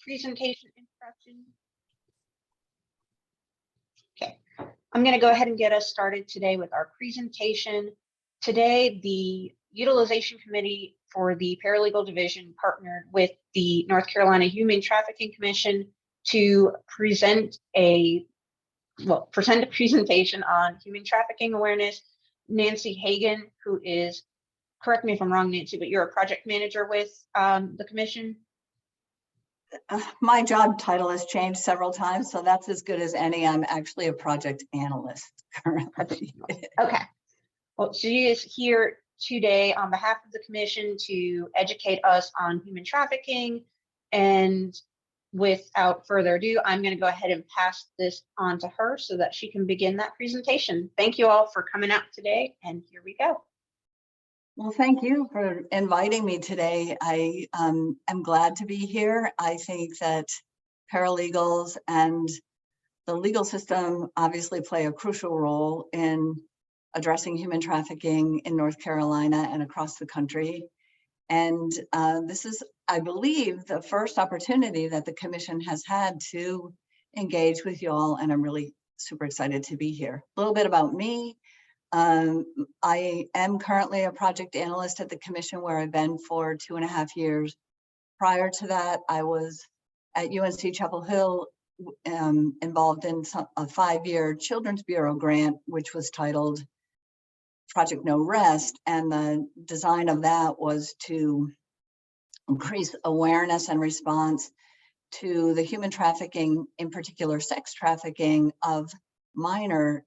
presentation instructions? Okay, I'm going to go ahead and get us started today with our presentation. Today, the Utilization Committee for the Paralegal Division partnered with the North Carolina Human Trafficking Commission to present a presentation on human trafficking awareness. Nancy Hagan, who is, correct me if I'm wrong, Nancy, but you're a project manager with the commission. My job title has changed several times, so that's as good as any. I'm actually a project analyst currently. Okay. Well, she is here today on behalf of the commission to educate us on human trafficking. And without further ado, I'm going to go ahead and pass this on to her so that she can begin that presentation. Thank you all for coming out today, and here we go. Well, thank you for inviting me today. I am glad to be here. I think that paralegals and the legal system obviously play a crucial role in addressing human trafficking in North Carolina and across the country. And this is, I believe, the first opportunity that the commission has had to engage with you all, and I'm really super excited to be here. A little bit about me. I am currently a project analyst at the commission, where I've been for 2.5 years. Prior to that, I was at UNC Chapel Hill, involved in a 5-year Children's Bureau grant, which was titled Project No Rest. And the design of that was to increase awareness and response to the human trafficking, in particular sex trafficking of minors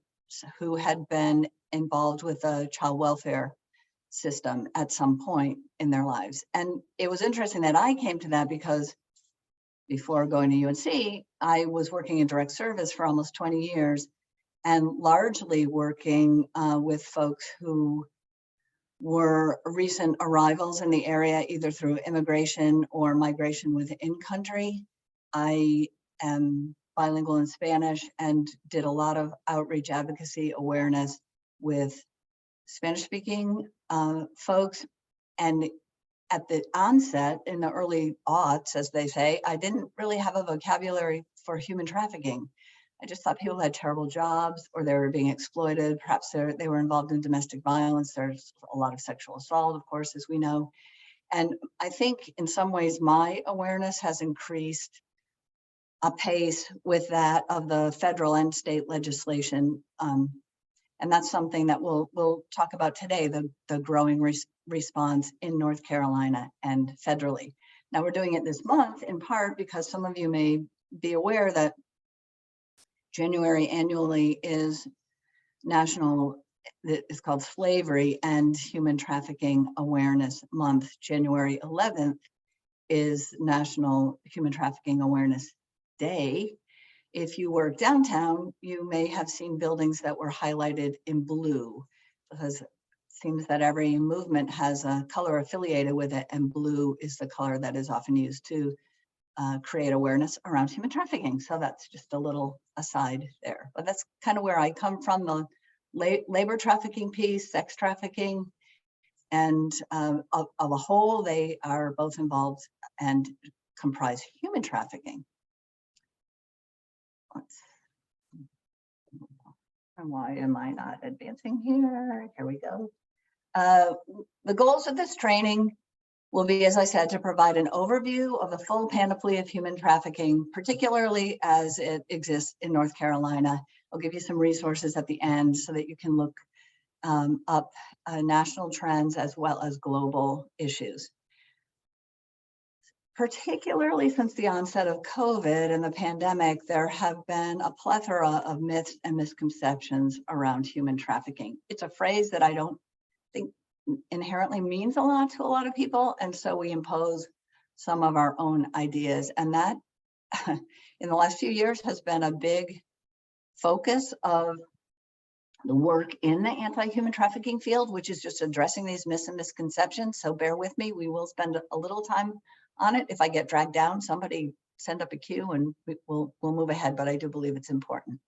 who had been involved with the child welfare system at some point in their lives. And it was interesting that I came to that because before going to UNC, I was working in direct service for almost 20 years and largely working with folks who were recent arrivals in the area, either through immigration or migration within country. I am bilingual in Spanish and did a lot of outreach, advocacy, awareness with Spanish-speaking folks. And at the onset, in the early aughts, as they say, I didn't really have a vocabulary for human trafficking. I just thought people had terrible jobs, or they were being exploited. Perhaps they were involved in domestic violence. There's a lot of sexual assault, of course, as we know. And I think in some ways, my awareness has increased apace with that of the federal and state legislation. And that's something that we'll talk about today, the growing response in North Carolina and federally. Now, we're doing it this month in part because some of you may be aware that January annually is national, it's called Slavery and Human Trafficking Awareness Month. January 11th is National Human Trafficking Awareness Day. If you work downtown, you may have seen buildings that were highlighted in blue, because it seems that every movement has a color affiliated with it, and blue is the color that is often used to create awareness around human trafficking. So that's just a little aside there. But that's kind of where I come from, the labor trafficking piece, sex trafficking, and of a whole, they are both involved and comprise human trafficking. And why am I not advancing here? Here we go. The goals of this training will be, as I said, to provide an overview of the full panoply of human trafficking, particularly as it exists in North Carolina. I'll give you some resources at the end so that you can look up national trends as well as global issues. Particularly since the onset of COVID and the pandemic, there have been a plethora of myths and misconceptions around human trafficking. It's a phrase that I don't think inherently means a lot to a lot of people, and so we impose some of our own ideas. And that, in the last few years, has been a big focus of the work in the anti-human trafficking field, which is just addressing these myths and misconceptions. So bear with me, we will spend a little time on it. If I get dragged down, somebody send up a cue and we'll move ahead, but I do believe it's important.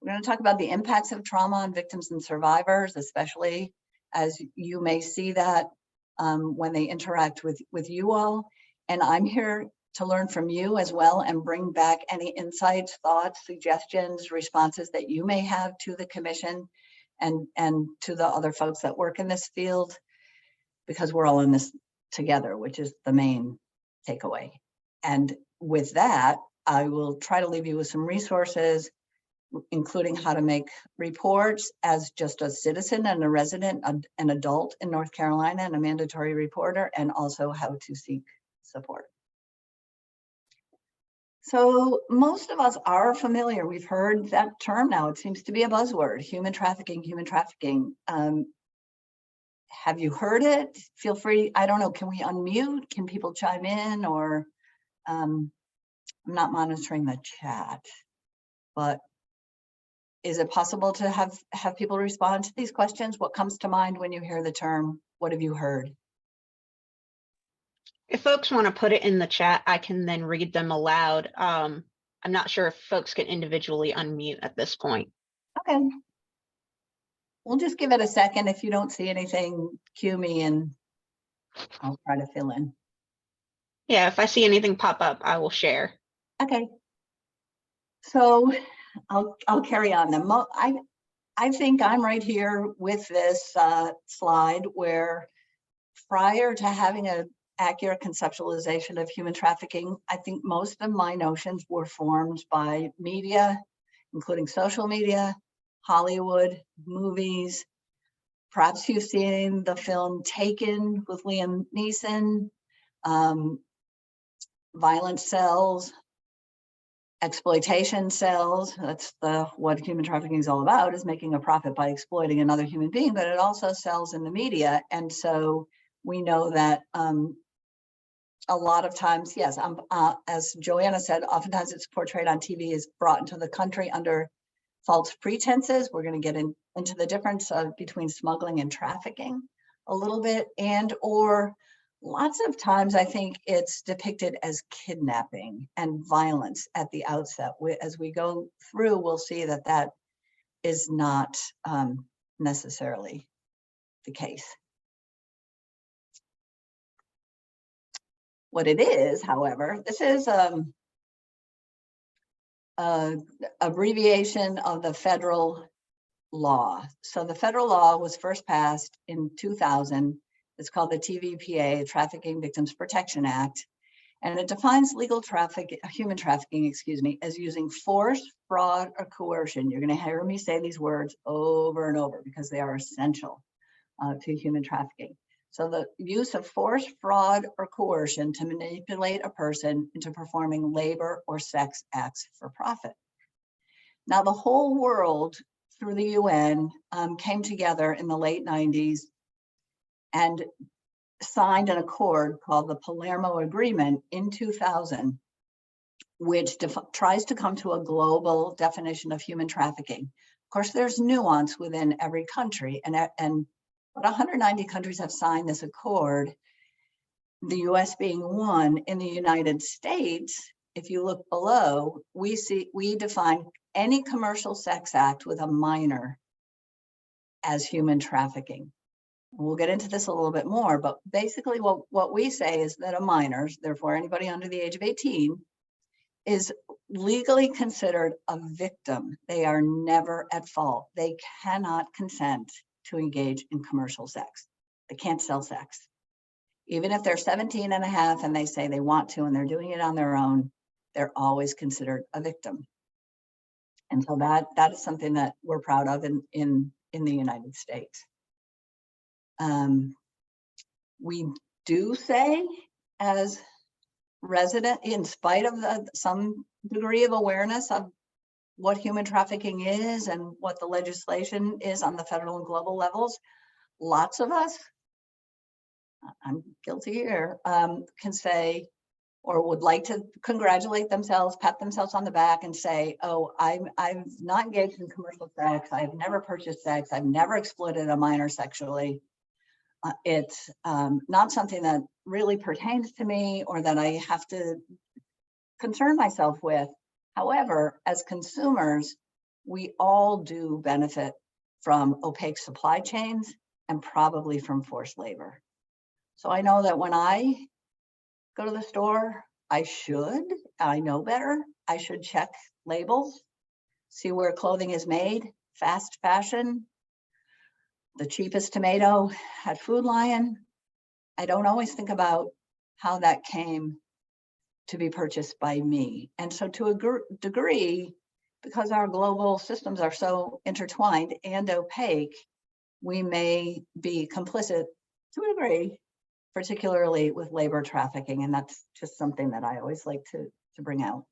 We're going to talk about the impacts of trauma on victims and survivors, especially as you may see that when they interact with you all. And I'm here to learn from you as well and bring back any insights, thoughts, suggestions, responses that you may have to the commission and to the other folks that work in this field, because we're all in this together, which is the main takeaway. And with that, I will try to leave you with some resources, including how to make reports as just a citizen and a resident, an adult in North Carolina and a mandatory reporter, and also how to seek support. So most of us are familiar. We've heard that term now. It seems to be a buzzword, human trafficking, human trafficking. Have you heard it? Feel free. I don't know. Can we unmute? Can people chime in? Or I'm not monitoring the chat, but is it possible to have people respond to these questions? What comes to mind when you hear the term? What have you heard? If folks want to put it in the chat, I can then read them aloud. I'm not sure if folks can individually unmute at this point. Okay. We'll just give it a second. If you don't see anything, cue me and I'll try to fill in. Yeah, if I see anything pop up, I will share. Okay. So I'll carry on then. I think I'm right here with this slide where prior to having an accurate conceptualization of human trafficking, I think most of my notions were formed by media, including social media, Hollywood, movies. Perhaps you've seen the film Taken with Liam Neeson, violent cells, exploitation cells. That's what human trafficking is all about, is making a profit by exploiting another human being, but it also sells in the media. And so we know that a lot of times, yes, as Joanna said, oftentimes it's portrayed on TV is brought into the country under false pretenses. We're going to get into the difference between smuggling and trafficking a little bit, and or lots of times I think it's depicted as kidnapping and violence at the outset. As we go through, we'll see that that is not necessarily the case. What it is, however, this is abbreviation of the federal law. So the federal law was first passed in 2000. It's called the TVPA, Trafficking Victims Protection Act, and it defines legal human trafficking, as using force, fraud, or coercion. You're going to hear me say these words over and over because they are essential to human trafficking. So the use of force, fraud, or coercion to manipulate a person into performing labor or sex acts for profit. Now, the whole world through the UN came together in the late 90s and signed an accord called the Palermo Agreement in 2000, which tries to come to a global definition of human trafficking. Of course, there's nuance within every country, and about 190 countries have signed this accord, the US being one. In the United States, if you look below, we define any commercial sex act with a minor as human trafficking. We'll get into this a little bit more, but basically what we say is that a minor, therefore anybody under the age of 18, is legally considered a victim. They are never at fault. They cannot consent to engage in commercial sex. They can't sell sex. Even if they're 17 and a half and they say they want to and they're doing it on their own, they're always considered a victim. And so that is something that we're proud of in the United States. We do say, as resident, in spite of some degree of awareness of what human trafficking is and what the legislation is on the federal and global levels, lots of us, I'm guilty here, can say, or would like to congratulate themselves, pat themselves on the back and say, oh, I've not engaged in commercial sex, I've never purchased sex, I've never exploited a minor sexually. It's not something that really pertains to me or that I have to concern myself with. However, as consumers, we all do benefit from opaque supply chains and probably from forced labor. So I know that when I go to the store I know better. I should check labels, see where clothing is made, fast fashion, the cheapest tomato at Food Lion. I don't always think about how that came to be purchased by me. And so to a degree, because our global systems are so intertwined and opaque, we may be complicit to a degree, particularly with labor trafficking. And that's just something that I always like to bring out.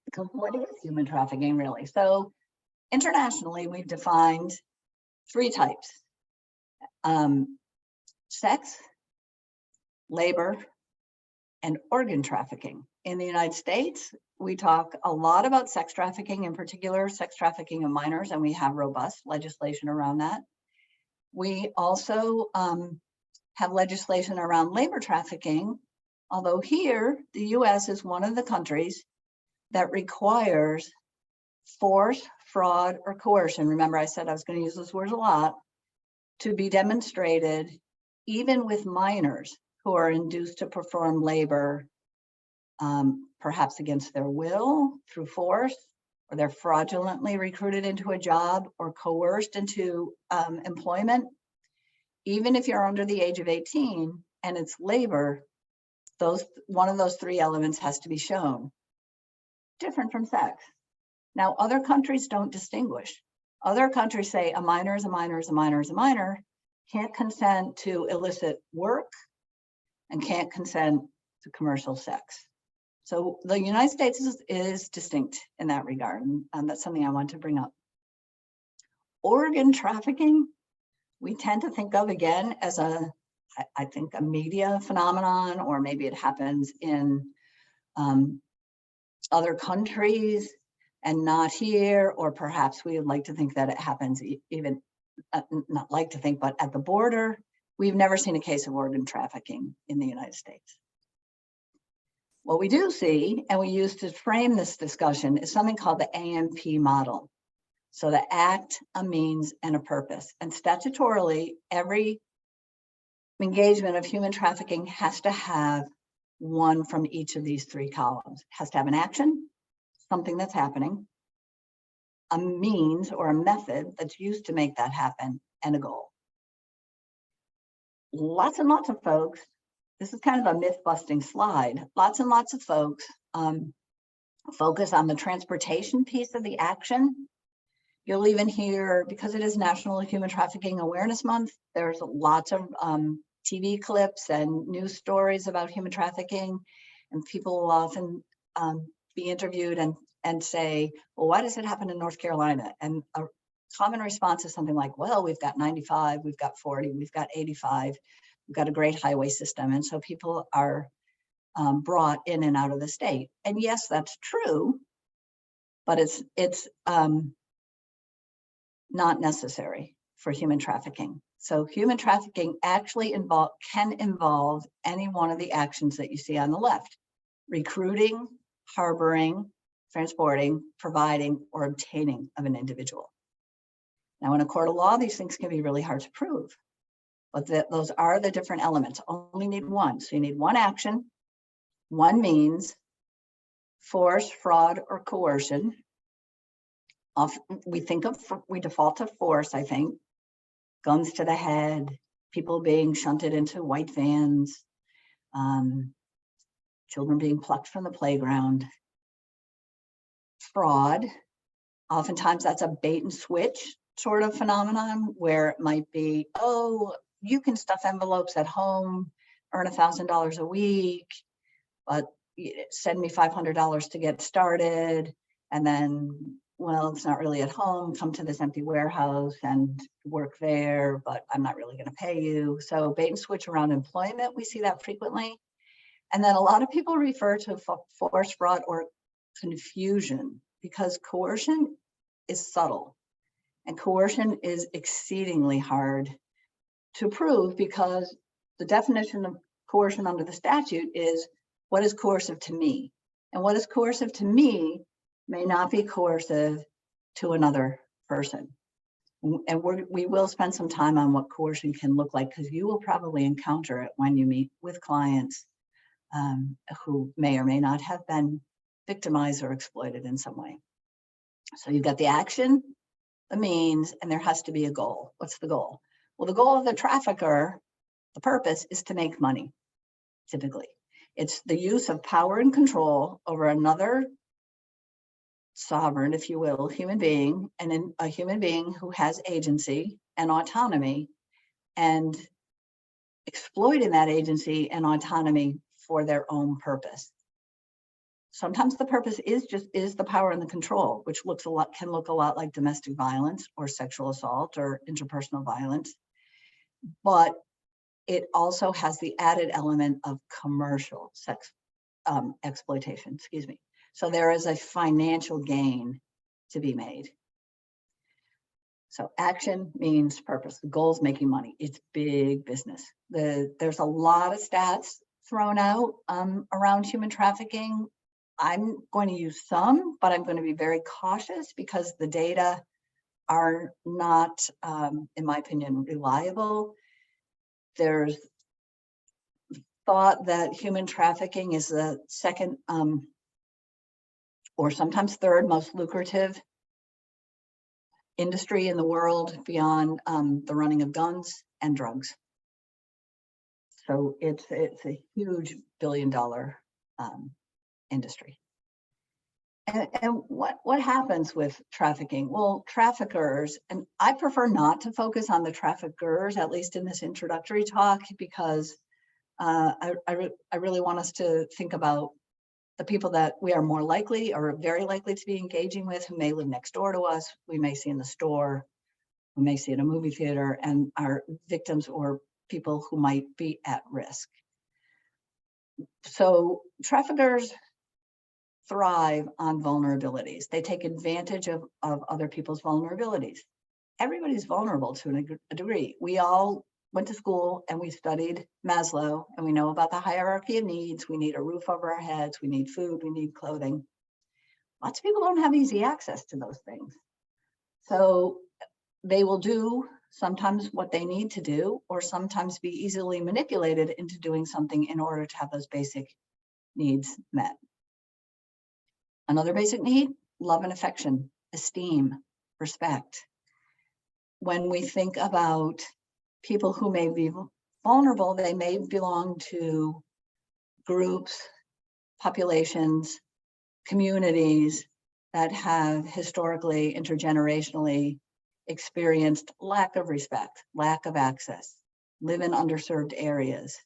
Because what is human trafficking really? So internationally, we've defined 3 types: sex, labor, and organ trafficking. In the United States, we talk a lot about sex trafficking, in particular sex trafficking of minors, and we have robust legislation around that. We also have legislation around labor trafficking, although here, the US is one of the countries that requires force, fraud, or coercion. Remember, I said I was going to use those words a lot, to be demonstrated even with minors who are induced to perform labor, perhaps against their will through force, or they're fraudulently recruited into a job or coerced into employment. Even if you're under the age of 18 and it's labor, one of those 3 elements has to be shown. Different from sex. Now, other countries don't distinguish. Other countries say a minor is a minor is a minor is a minor, can't consent to illicit work, and can't consent to commercial sex. So the United States is distinct in that regard, and that's something I want to bring up. Organ trafficking, we tend to think of again as I think a media phenomenon, or maybe it happens in other countries and not here, or perhaps we would like to think that it happens even, not like to think, but at the border. We've never seen a case of organ trafficking in the United States. What we do see, and we use to frame this discussion, is something called the AMP model. So the act, a means, and a purpose. And statutorily, every engagement of human trafficking has to have one from each of these 3 columns. It has to have an action, something that's happening, a means or a method that's used to make that happen, and a goal. Lots and lots of folks, this is kind of a myth-busting slide, lots and lots of folks focus on the transportation piece of the action. You'll even hear, because it is National Human Trafficking Awareness Month, there's lots of TV clips and news stories about human trafficking, and people will often be interviewed and say, well, why does it happen in North Carolina? And a common response is something like, well, we've got 95, we've got 40, we've got 85, we've got a great highway system. And so people are brought in and out of the state. And yes, that's true, but it's not necessary for human trafficking. So human trafficking actually can involve any one of the actions that you see on the left: recruiting, harboring, transporting, providing, or obtaining of an individual. Now, in a court of law, these things can be really hard to prove, but those are the different elements. Only need one. So you need one action, one means, force, fraud, or coercion. We default to force, I think. Guns to the head, people being shunted into white vans, children being plucked from the playground. Fraud, oftentimes that's a bait and switch sort of phenomenon, where it might be, oh, you can stuff envelopes at home, earn $1,000 a week, but send me $500 to get started, and then, well, it's not really at home, come to this empty warehouse and work there, but I'm not really going to pay you. So bait and switch around employment, we see that frequently. And then a lot of people refer to force, fraud, or confusion, because coercion is subtle, and coercion is exceedingly hard to prove, because the definition of coercion under the statute is what is coercive to me, and what is coercive to me may not be coercive to another person. And we will spend some time on what coercion can look like, because you will probably encounter it when you meet with clients who may or may not have been victimized or exploited in some way. So you've got the action, the means, and there has to be a goal. What's the goal? Well, the goal of the trafficker, the purpose is to make money, typically. It's the use of power and control over another sovereign, if you will, human being, and a human being who has agency and autonomy, and exploiting that agency and autonomy for their own purpose. Sometimes the purpose is the power and the control, which can look a lot like domestic violence or sexual assault or interpersonal violence, but it also has the added element of commercial sex exploitation, excuse me. So there is a financial gain to be made. So action means purpose. The goal is making money. It's big business. There's a lot of stats thrown out around human trafficking. I'm going to use some, but I'm going to be very cautious because the data are not, in my opinion, reliable. There's thought that human trafficking is the second or sometimes third most lucrative industry in the world beyond the running of guns and drugs. So it's a huge billion-dollar industry. And what happens with trafficking? Well, traffickers, and I prefer not to focus on the traffickers, at least in this introductory talk, because I really want us to think about the people that we are more likely or very likely to be engaging with, who may live next door to us, we may see in the store, we may see in a movie theater, and are victims or people who might be at risk. So traffickers thrive on vulnerabilities. They take advantage of other people's vulnerabilities. Everybody's vulnerable to a degree. We all went to school and we studied Maslow, and we know about the hierarchy of needs. We need a roof over our heads, we need food, we need clothing. Lots of people don't have easy access to those things. So they will do sometimes what they need to do, or sometimes be easily manipulated into doing something in order to have those basic needs met. Another basic need: love and affection, esteem, respect. When we think about people who may be vulnerable, they may belong to groups, populations, communities that have historically, intergenerationally experienced lack of respect, lack of access, live in underserved areas,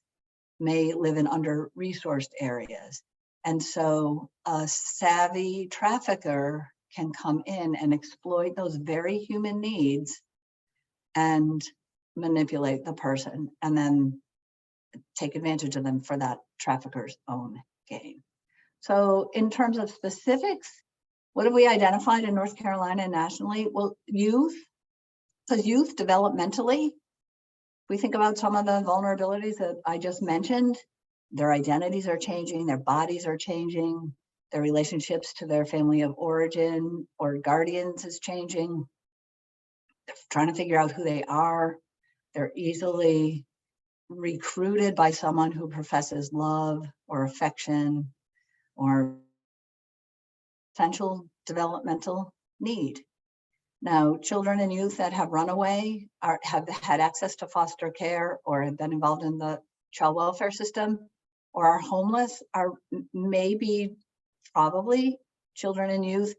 may live in under-resourced areas. And so a savvy trafficker can come in and exploit those very human needs and manipulate the person, and then take advantage of them for that trafficker's own gain. So in terms of specifics, what have we identified in North Carolina and nationally? Well, youth, because youth developmentally, we think about some of the vulnerabilities that I just mentioned, their identities are changing, their bodies are changing, their relationships to their family of origin or guardians is changing. They're trying to figure out who they are. They're easily recruited by someone who professes love or affection or essential developmental need. Now, children and youth that have run away have had access to foster care or have been involved in the child welfare system or are homeless are maybe probably children and youth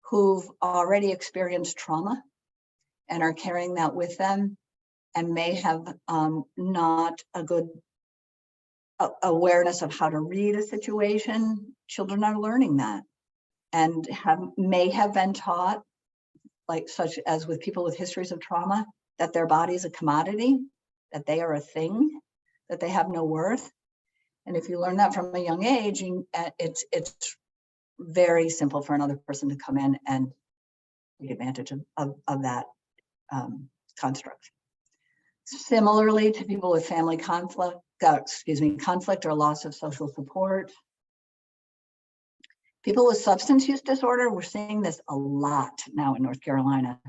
who've already experienced trauma and are carrying that with them, and may have not a good awareness of how to read a situation. Children are learning that, and may have been taught, like such as with people with histories of trauma, that their body is a commodity, that they are a thing, that they have no worth. And if you learn that from a young age, it's very simple for another person to come in and take advantage of that construct. Similarly to people with family conflict or loss of social support. People with substance use disorder, we're seeing this a lot now in North Carolina,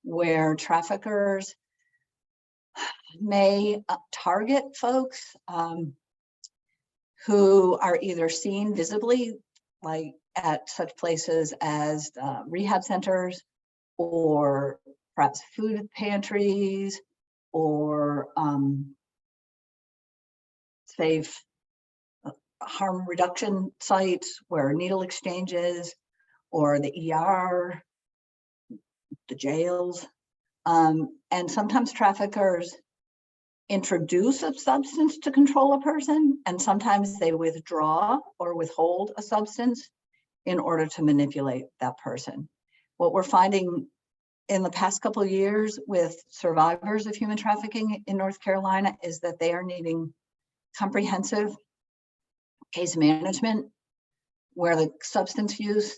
where traffickers may target folks who are either seen visibly, like at such places as rehab centers, or perhaps food pantries, or safe harm reduction sites where needle exchanges, or the ER, the jails. And sometimes traffickers introduce a substance to control a person, and sometimes they withdraw or withhold a substance in order to manipulate that person. What we're finding in the past couple of years with survivors of human trafficking in North Carolina is that they are needing comprehensive case management where the substance use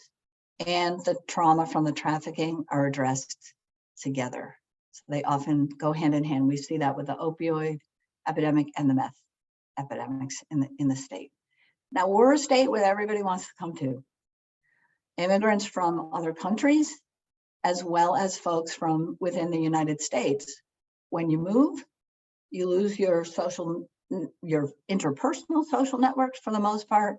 and the trauma from the trafficking are addressed together. So they often go hand in hand. We see that with the opioid epidemic and the meth epidemics in the state. Now, we're a state where everybody wants to come to. Immigrants from other countries, as well as folks from within the United States. When you move, you lose your interpersonal social networks for the most part.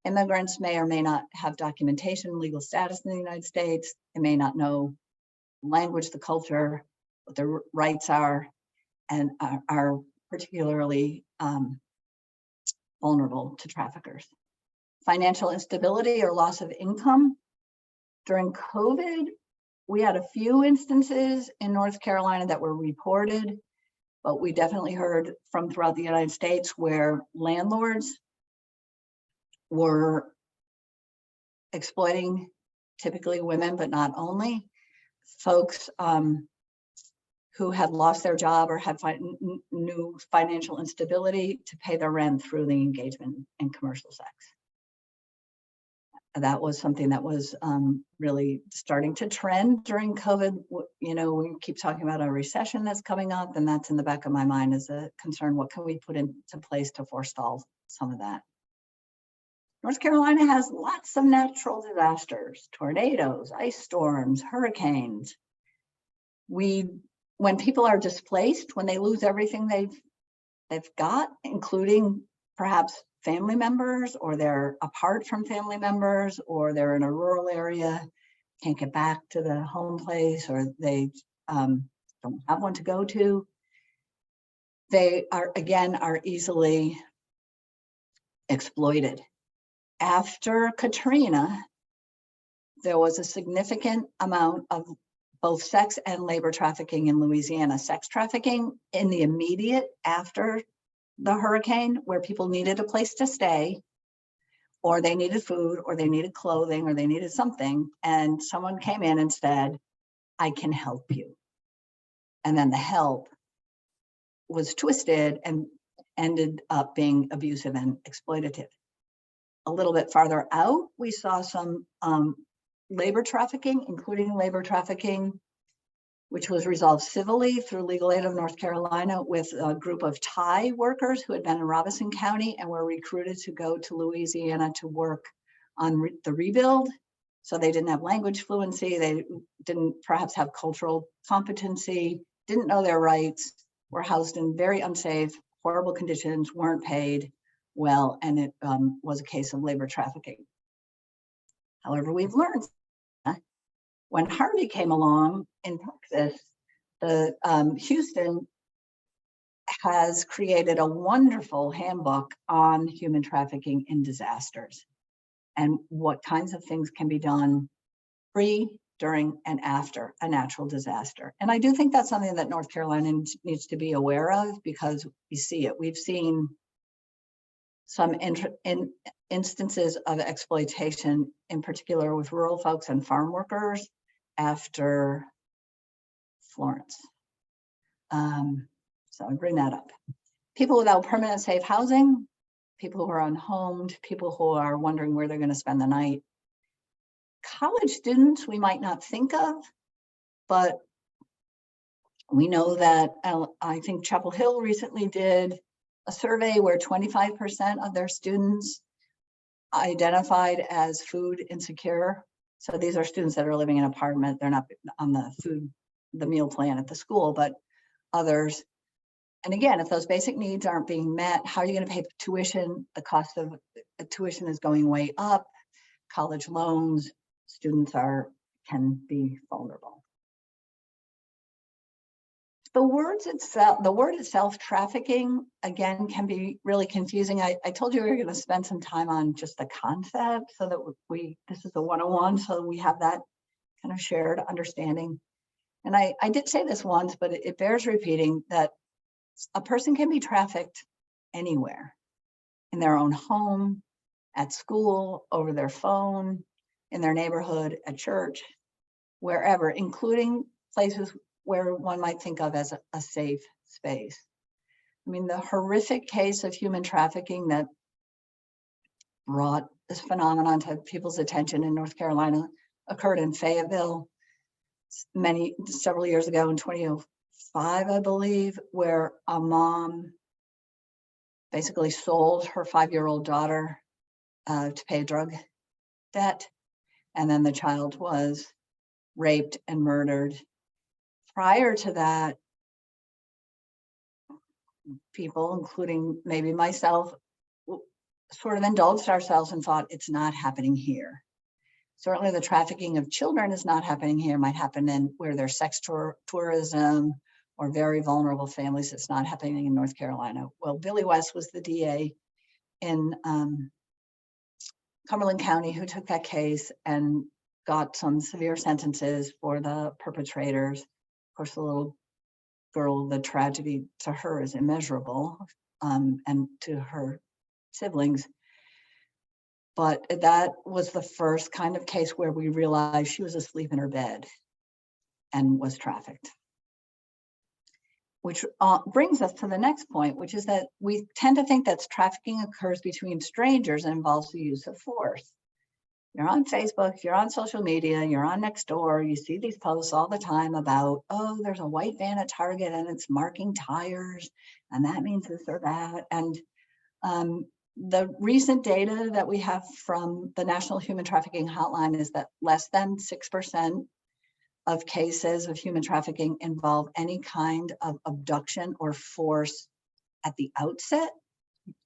Immigrants may or may not have documentation, legal status in the United States. They may not know language, the culture, what their rights are, and are particularly vulnerable to traffickers. Financial instability or loss of income. During COVID, we had a few instances in North Carolina that were reported, but we definitely heard from throughout the United States where landlords were exploiting typically women, but not only, folks who had lost their job or had new financial instability to pay their rent through the engagement in commercial sex. That was something that was really starting to trend during COVID. You know, we keep talking about a recession that's coming up, and that's in the back of my mind as a concern. What can we put into place to forestall some of that? North Carolina has lots of natural disasters, tornadoes, ice storms, hurricanes. When people are displaced, when they lose everything they've got, including perhaps family members, or they're apart from family members, or they're in a rural area, can't get back to the home place, or they don't have one to go to, they are easily exploited. After Katrina, there was a significant amount of both sex and labor trafficking in Louisiana. Sex trafficking in the immediate after the hurricane, where people needed a place to stay, or they needed food, or they needed clothing, or they needed something, and someone came in and said, I can help you. And then the help was twisted and ended up being abusive and exploitative. A little bit farther out, we saw some labor trafficking, including labor trafficking, which was resolved civilly through Legal Aid of North Carolina, with a group of Thai workers who had been in Robeson County and were recruited to go to Louisiana to work on the rebuild. So they didn't have language fluency, they didn't perhaps have cultural competency, didn't know their rights, were housed in very unsafe, horrible conditions, weren't paid well, and it was a case of labor trafficking. However, we've learned when Harvey came along in Texas, Houston has created a wonderful handbook on human trafficking in disasters and what kinds of things can be done pre, during, and after a natural disaster. And I do think that's something that North Carolina needs to be aware of, because we see it. We've seen some instances of exploitation, in particular with rural folks and farm workers after Florence. So I bring that up. People without permanent safe housing, people who are unhomed, people who are wondering where they're going to spend the night. College students we might not think of, but we know that I think Chapel Hill recently did a survey where 25% of their students identified as food insecure. So these are students that are living in an apartment. They're not on the meal plan at the school, but others. And again, if those basic needs aren't being met, how are you going to pay for tuition? The cost of tuition is going way up. College loans, students can be vulnerable. The word itself, trafficking, again, can be really confusing. I told you we were going to spend some time on just the concept so that this is a 101, so we have that kind of shared understanding. And I did say this once, but it bears repeating that a person can be trafficked anywhere, in their own home, at school, over their phone, in their neighborhood, at church, wherever, including places where one might think of as a safe space. I mean, the horrific case of human trafficking that brought this phenomenon to people's attention in North Carolina occurred in Fayetteville several years ago in 2005, I believe, where a mom basically sold her 5-year-old daughter to pay a drug debt. And then the child was raped and murdered. Prior to that, people, including maybe myself, sort of indulged ourselves and thought it's not happening here. Certainly the trafficking of children is not happening here. It might happen in where there's sex tourism or very vulnerable families. It's not happening in North Carolina. Well, Billy West was the DA in Cumberland County who took that case and got some severe sentences for the perpetrators. Of course, the little girl, the tragedy to her is immeasurable, and to her siblings. But that was the first kind of case where we realized she was asleep in her bed and was trafficked. Which brings us to the next point, which is that we tend to think that trafficking occurs between strangers and involves the use of force. You're on Facebook, you're on social media, you're on Nextdoor, you see these posts all the time about, oh, there's a white van at Target and it's marking tires, and that means this or that. And the recent data that we have from the National Human Trafficking Hotline is that less than 6% of cases of human trafficking involve any kind of abduction or force at the outset.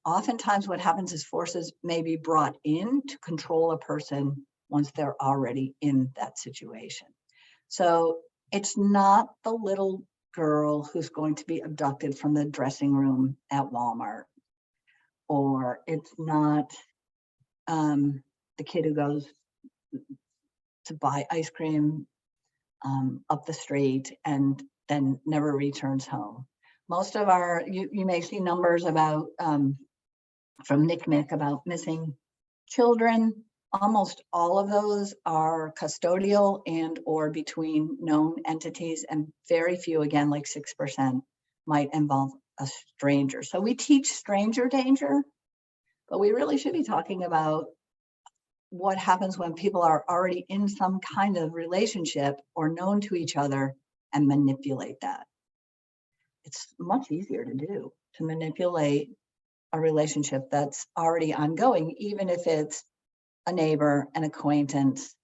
Oftentimes what happens is forces may be brought in to control a person once they're already in that situation. So it's not the little girl who's going to be abducted from the dressing room at Walmart, or it's not the kid who goes to buy ice cream up the street and then never returns home. Most of you may see numbers about from NCMEC about missing children. Almost all of those are custodial and or between known entities, and very few, again, like 6%, might involve a stranger. So we teach stranger danger, but we really should be talking about what happens when people are already in some kind of relationship or known to each other and manipulate that. It's much easier to do, to manipulate a relationship that's already ongoing, even if it's a neighbor, an acquaintance,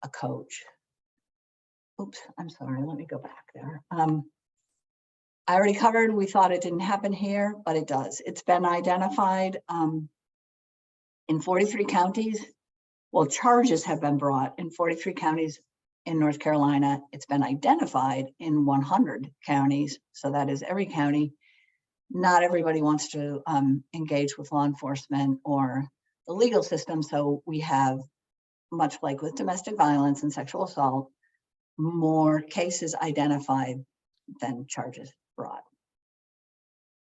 a coach. Oops, I'm sorry, let me go back there. I already covered, we thought it didn't happen here, but it does. It's been identified in 43 counties. Well, charges have been brought in 43 counties in North Carolina. It's been identified in 100 counties. So that is every county. Not everybody wants to engage with law enforcement or the legal system. So we have, much like with domestic violence and sexual assault, more cases identified than charges brought.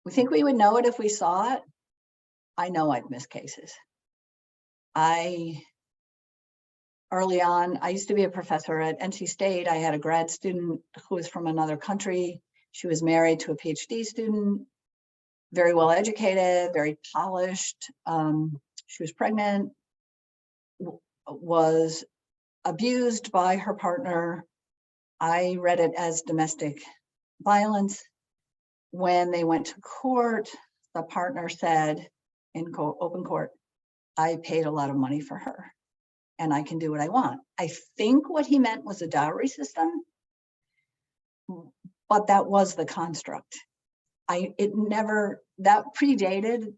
We think we would know it if we saw it. I know I've missed cases. Early on, I used to be a professor at NC State. I had a grad student who was from another country. She was married to a PhD student, very well educated, very polished. She was pregnant, was abused by her partner. I read it as domestic violence. When they went to court, the partner said in open court, I paid a lot of money for her and I can do what I want. I think what he meant was a dowry system, but that was the construct. that predated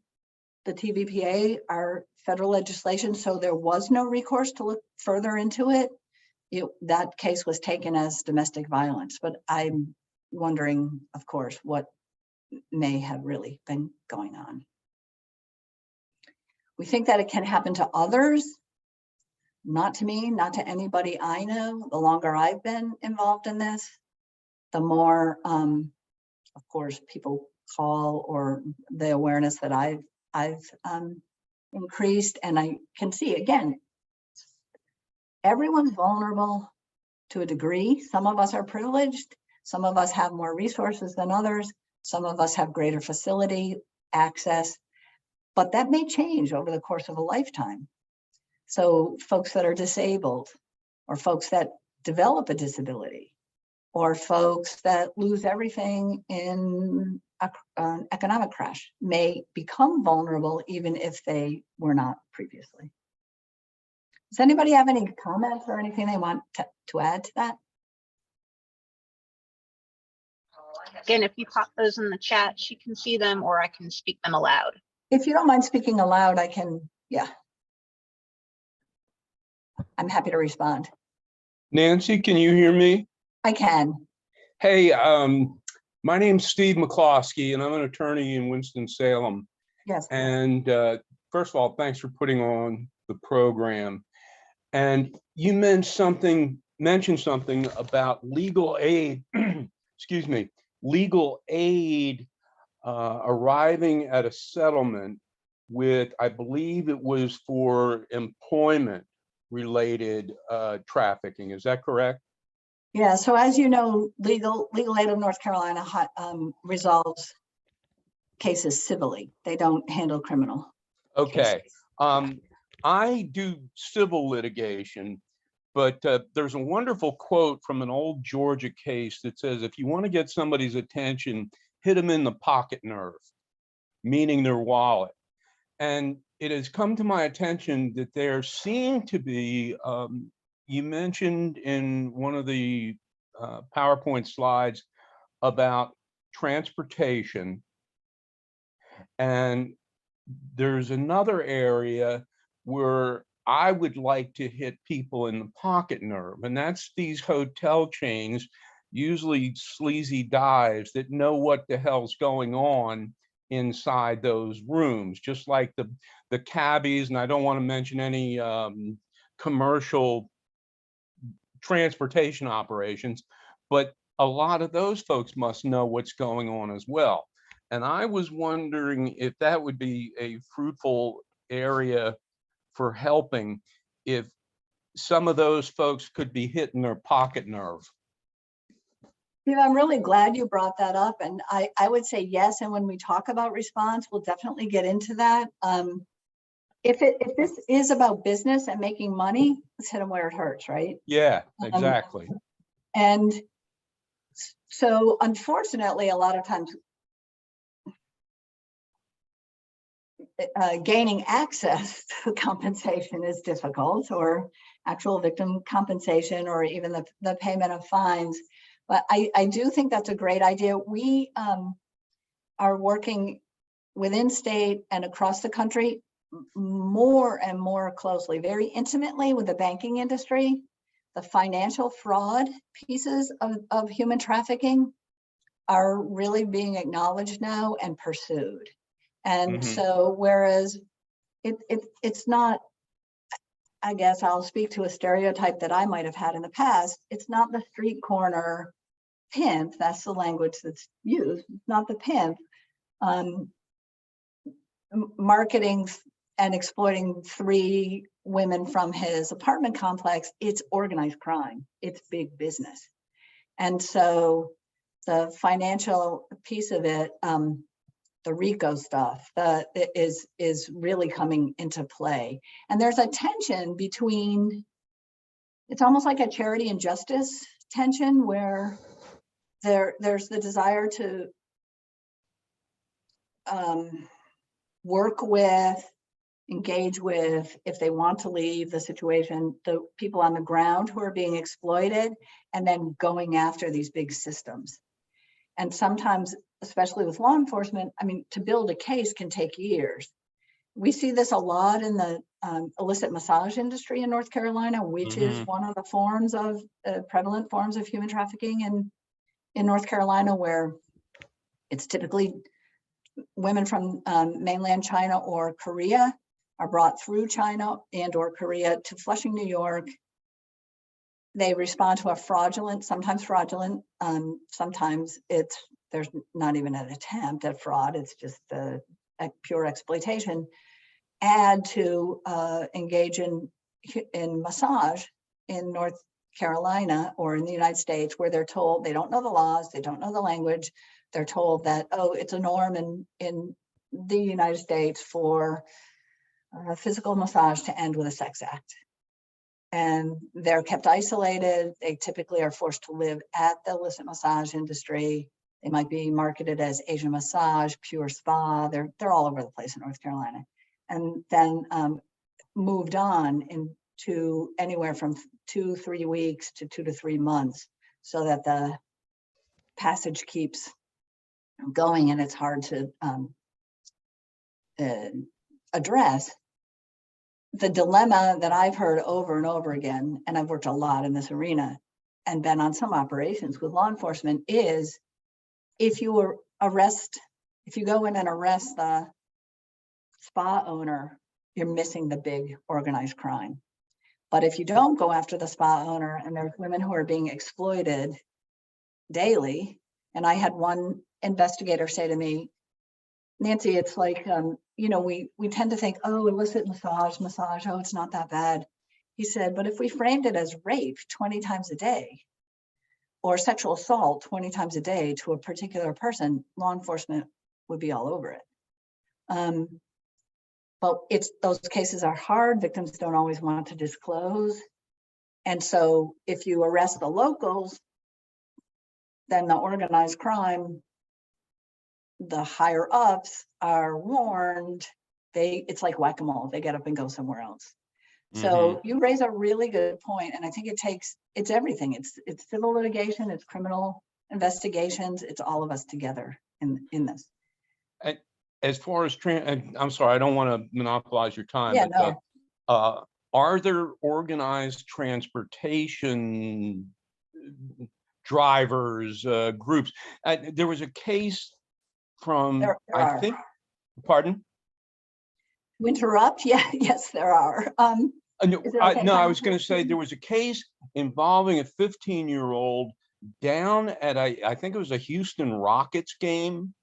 the TVPA, our federal legislation, so there was no recourse to look further into it. That case was taken as domestic violence, but I'm wondering, of course, what may have really been going on. We think that it can happen to others, not to me, not to anybody I know. The longer I've been involved in this, the more, of course, people call, or the awareness that I've increased. And I can see, again, everyone's vulnerable to a degree. Some of us are privileged. Some of us have more resources than others. Some of us have greater facility access, but that may change over the course of a lifetime. So folks that are disabled, or folks that develop a disability, or folks that lose everything in an economic crash may become vulnerable even if they were not previously. Does anybody have any comments or anything they want to add to that? Again, if you pop those in the chat, she can see them, or I can speak them aloud. If you don't mind speaking aloud, I can, yeah. I'm happy to respond. Nancy, can you hear me? I can. Hey, my name's Steve McCloskey, and I'm an attorney in Winston-Salem. Yes. And first of all, thanks for putting on the program. And you mentioned something about legal aid, excuse me, legal aid arriving at a settlement with, I believe it was for employment related trafficking. Is that correct? Yeah, so as you know, Legal Aid of North Carolina resolves cases civilly. They don't handle criminal. Okay. Cases. I do civil litigation, but there's a wonderful quote from an old Georgia case that says, if you want to get somebody's attention, hit them in the pocket nerve, meaning their wallet. And it has come to my attention that there seem to be, you mentioned in one of the PowerPoint slides about transportation, and there's another area where I would like to hit people in the pocket nerve, and that's these hotel chains, usually sleazy dives, that know what the hell's going on inside those rooms, just like the cabbies, and I don't want to mention any commercial transportation operations, but a lot of those folks must know what's going on as well. And I was wondering if that would be a fruitful area for helping, if some of those folks could be hitting their pocket nerve. Yeah, I'm really glad you brought that up. And I would say yes. And when we talk about response, we'll definitely get into that. If this is about business and making money, let's hit them where it hurts, right? Yeah, exactly. And so unfortunately, a lot of times gaining access to compensation is difficult, or actual victim compensation, or even the payment of fines. But I do think that's a great idea. We are working within state and across the country more and more closely, very intimately with the banking industry. The financial fraud pieces of human trafficking are really being acknowledged now and pursued. And so whereas it's not, I guess I'll speak to a stereotype that I might have had in the past, it's not the street corner pimp, that's the language that's used, it's not the pimp marketing and exploiting 3 women from his apartment complex. It's organized crime, it's big business. And so the financial piece of it, the RICO stuff is really coming into play. And there's a tension between, it's almost like a charity and justice tension, where there's the desire to work with, engage with, if they want to leave the situation, the people on the ground who are being exploited, and then going after these big systems. And sometimes especially with law enforcement, I mean, to build a case can take years. We see this a lot in the illicit massage industry in North Carolina, which is one of the forms of prevalent forms of human trafficking in North Carolina, where it's typically women from mainland China or Korea are brought through China and or Korea to Flushing, New York. They respond to a fraudulent, sometimes there's not even an attempt at fraud, it's just a pure exploitation, and to engage in massage in North Carolina or in the United States, where they're told they don't know the laws, they don't know the language. They're told that, oh, it's a norm in the United States for physical massage to end with a sex act. And they're kept isolated. They typically are forced to live at the illicit massage industry. They might be marketed as Asian massage, pure spa. They're all over the place in North Carolina. And then moved on into anywhere from 2-3 weeks to 2 to 3 months, so that the passage keeps going and it's hard to address. The dilemma that I've heard over and over again, and I've worked a lot in this arena and been on some operations with law enforcement, is if you go in and arrest the spa owner, you're missing the big organized crime. But if you don't go after the spa owner, and there's women who are being exploited daily, and I had one investigator say to me, Nancy, it's like, we tend to think, oh, illicit massage, oh, it's not that bad. He said, but if we framed it as rape 20 times a day, or sexual assault 20 times a day to a particular person, law enforcement would be all over it. But those cases are hard. Victims don't always want to disclose. And so if you arrest the locals, then the organized crime, the higher ups are warned. It's like whack-a-mole. They get up and go somewhere else. So you raise a really good point, and I think it's everything. It's civil litigation, it's criminal investigations, it's all of us together in this. As far as I'm sorry, I don't want to monopolize your time. Yeah, but, no. Are there organized transportation drivers, groups? There was a case from, I think, pardon? To interrupt? Yeah, yes, there are. No, I was going to say there was a case involving a 15-year-old down at I think it was a Houston Rockets game,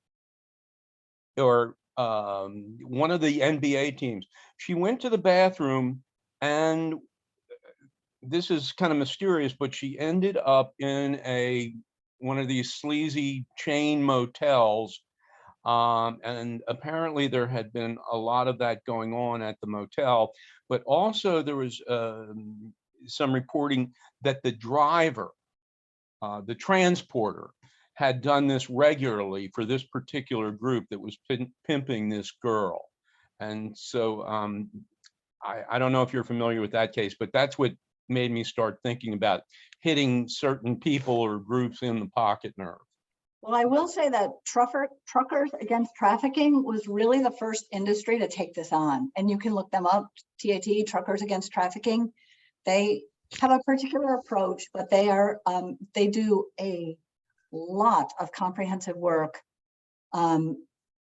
or one of the NBA teams. She went to the bathroom, and this is kind of mysterious, but she ended up in one of these sleazy chain motels. And apparently there had been a lot of that going on at the motel, but also there was some reporting that the driver, the transporter, had done this regularly for this particular group that was pimping this girl. And so I don't know if you're familiar with that case, but that's what made me start thinking about hitting certain people or groups in the pocket nerve. Well, I will say that Truckers Against Trafficking was really the first industry to take this on. And you can look them up, TAT, Truckers Against Trafficking. They have a particular approach, but they do a lot of comprehensive work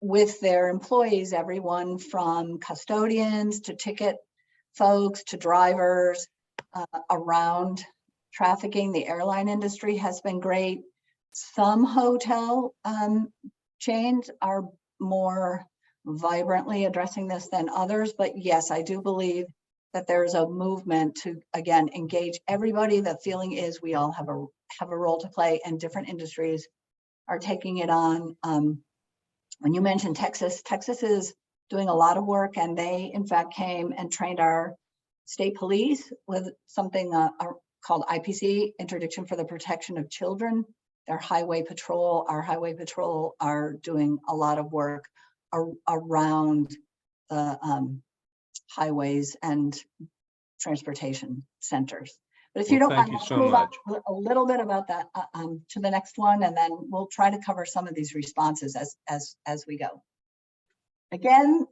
with their employees, everyone from custodians to ticket folks to drivers around trafficking. The airline industry has been great. Some hotel chains are more vibrantly addressing this than others, but yes, I do believe that there's a movement to, again, engage everybody. The feeling is we all have a role to play, and different industries are taking it on. When you mentioned Texas is doing a lot of work, and they in fact came and trained our state police with something called IPC, Interdiction for the Protection of Children. Our highway patrol are doing a lot of work around the highways and transportation centers. But if you Well, don't thank mind, you I'll so move on much. a little bit about that to the next one, and then we'll try to cover some of these responses as we go. Again,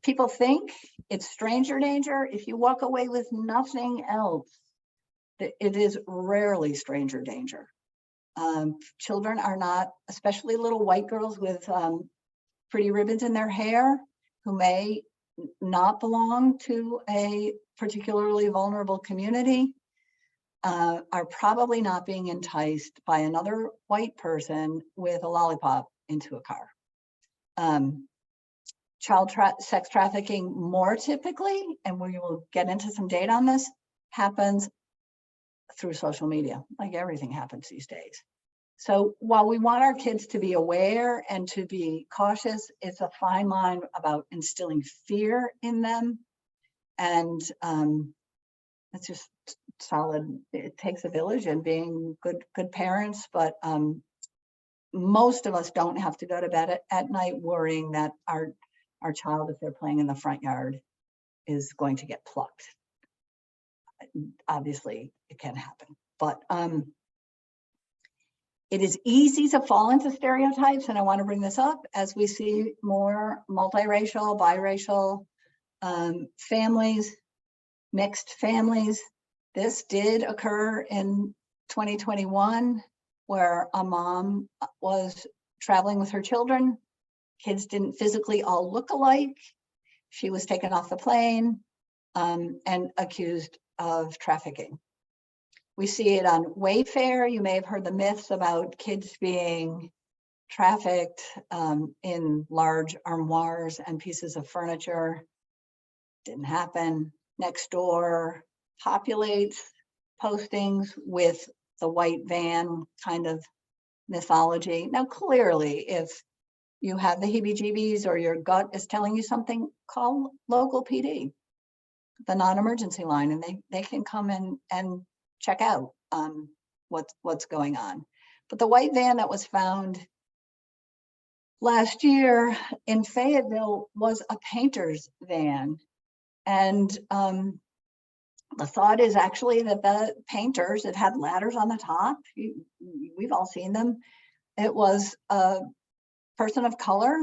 people think it's stranger danger. If you walk away with nothing else, it is rarely stranger danger. Children are not, especially little white girls with pretty ribbons in their hair, who may not belong to a particularly vulnerable community, are probably not being enticed by another white person with a lollipop into a car. Child sex trafficking more typically, and we will get into some data on this, happens through social media, like everything happens these days. So while we want our kids to be aware and to be cautious, it's a fine line about instilling fear in them. And it's just solid. It takes a village and being good parents, but most of us don't have to go to bed at night worrying that our child, if they're playing in the front yard, is going to get plucked. Obviously, it can happen, but it is easy to fall into stereotypes, and I want to bring this up as we see more multiracial, biracial families, mixed families. This did occur in 2021, where a mom was traveling with her children. Kids didn't physically all look alike. She was taken off the plane and accused of trafficking. We see it on Wayfair. You may have heard the myths about kids being trafficked in large armoires and pieces of furniture. Didn't happen. Nextdoor populates postings with the white van kind of mythology. Now, clearly, if you have the heebie-jeebies or your gut is telling you something, call local PD, the non-emergency line, and they can come in and check out what's going on. But the white van that was found last year in Fayetteville was a painter's van. And the thought is actually that the painters, it had ladders on the top. We've all seen them. It was a person of color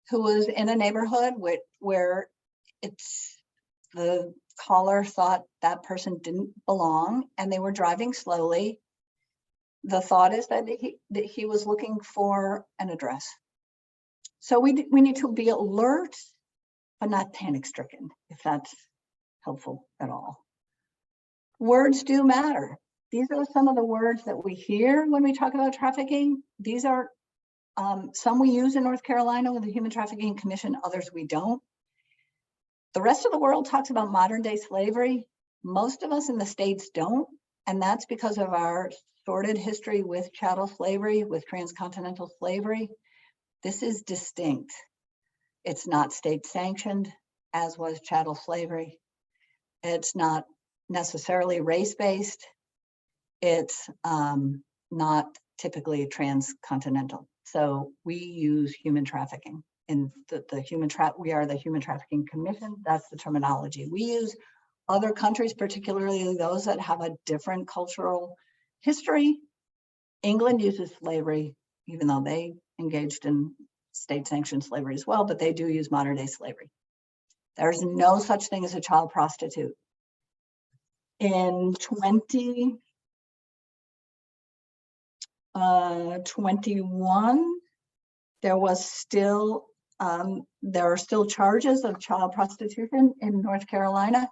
who was in a neighborhood where the caller thought that person didn't belong, and they were driving slowly. The thought is that he was looking for an address. So we need to be alert, but not panic stricken, if that's helpful at all. Words do matter. These are some of the words that we hear when we talk about trafficking. These are some we use in North Carolina with the Human Trafficking Commission, others we don't. The rest of the world talks about modern day slavery. Most of us in the States don't, and that's because of our sordid history with chattel slavery, with transcontinental slavery. This is distinct. It's not state sanctioned, as was chattel slavery. It's not necessarily race-based. It's not typically transcontinental. So we use human trafficking. In we are the Human Trafficking Commission. That's the terminology we use. Other countries, particularly those that have a different cultural history, England uses slavery, even though they engaged in state-sanctioned slavery as well, but they do use modern-day slavery. There's no such thing as a child prostitute. In 2021, there are still charges of child prostitution in North Carolina.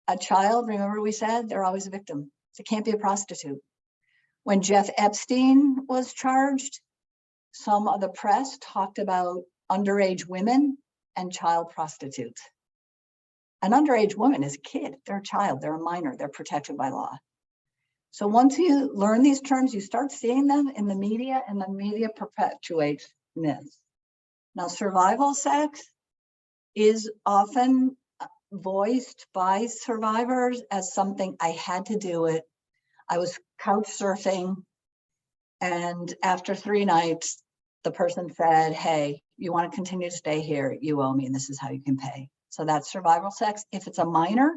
A child, remember we said, they're always a victim. So it can't be a prostitute. When Jeff Epstein was charged, some of the press talked about underage women and child prostitutes. An underage woman is a kid, they're a child, they're a minor, they're protected by law. So once you learn these terms, you start seeing them in the media, and the media perpetuates myths. Now, survival sex is often voiced by survivors as something, I had to do it. I was couch surfing, and after 3 nights, the person said, hey, you want to continue to stay here? You owe me, and this is how you can pay. So that's survival sex. If it's a minor,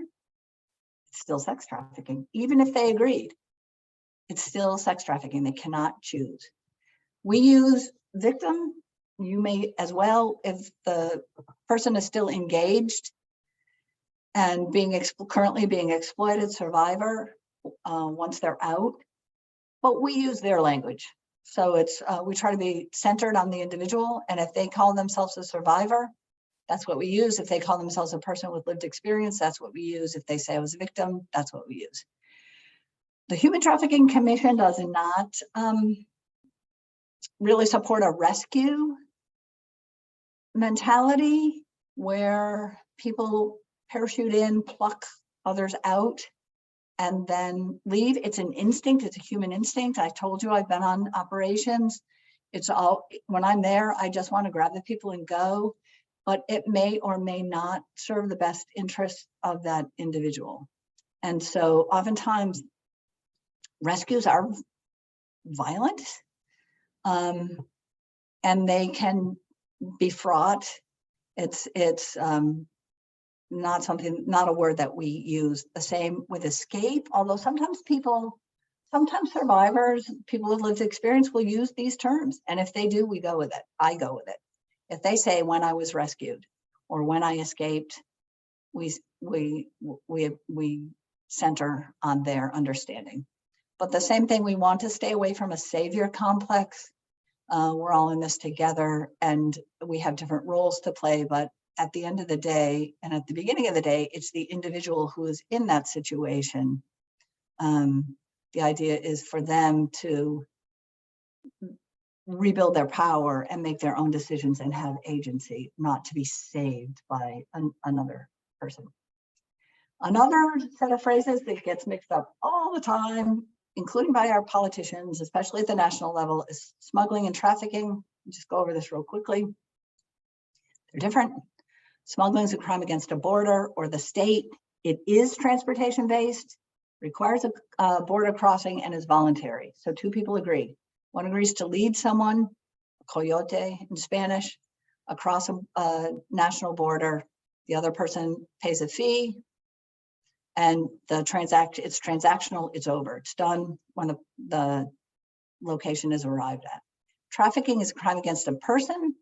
it's still sex trafficking. Even if they agreed, it's still sex trafficking. They cannot choose. We use victim. You may as well, if the person is still engaged and currently being exploited, survivor, once they're out. But we use their language. So it's we try to be centered on the individual. And if they call themselves a survivor, that's what we use. If they call themselves a person with lived experience, that's what we use. If they say I was a victim, that's what we use. The Human Trafficking Commission does not really support a rescue mentality where people parachute in, pluck others out, and then leave. It's an instinct. It's a human instinct. I told you I've been on operations. It's all, when I'm there, I just want to grab the people and go, but it may or may not serve the best interest of that individual. And so oftentimes rescues are violent, and they can be fraught. It's not a word that we use. The same with escape, although sometimes survivors, people with lived experience will use these terms. And if they do, we go with it. I go with it. If they say when I was rescued or when I escaped, we center on their understanding. But the same thing, we want to stay away from a savior complex. We're all in this together and we have different roles to play, but at the end of the day, and at the beginning of the day, it's the individual who is in that situation. The idea is for them to rebuild their power and make their own decisions and have agency, not to be saved by another person. Another set of phrases that gets mixed up all the time, including by our politicians, especially at the national level, is smuggling and trafficking. Just go over this real quickly. They're different. Smuggling is a crime against a border or the state. It is transportation-based, requires a border crossing, and is voluntary. So two people agree. One agrees to lead someone, coyote in Spanish, across a national border. The other person pays a fee, and it's transactional, it's over. It's done when the location is arrived at. Trafficking is a crime against a person.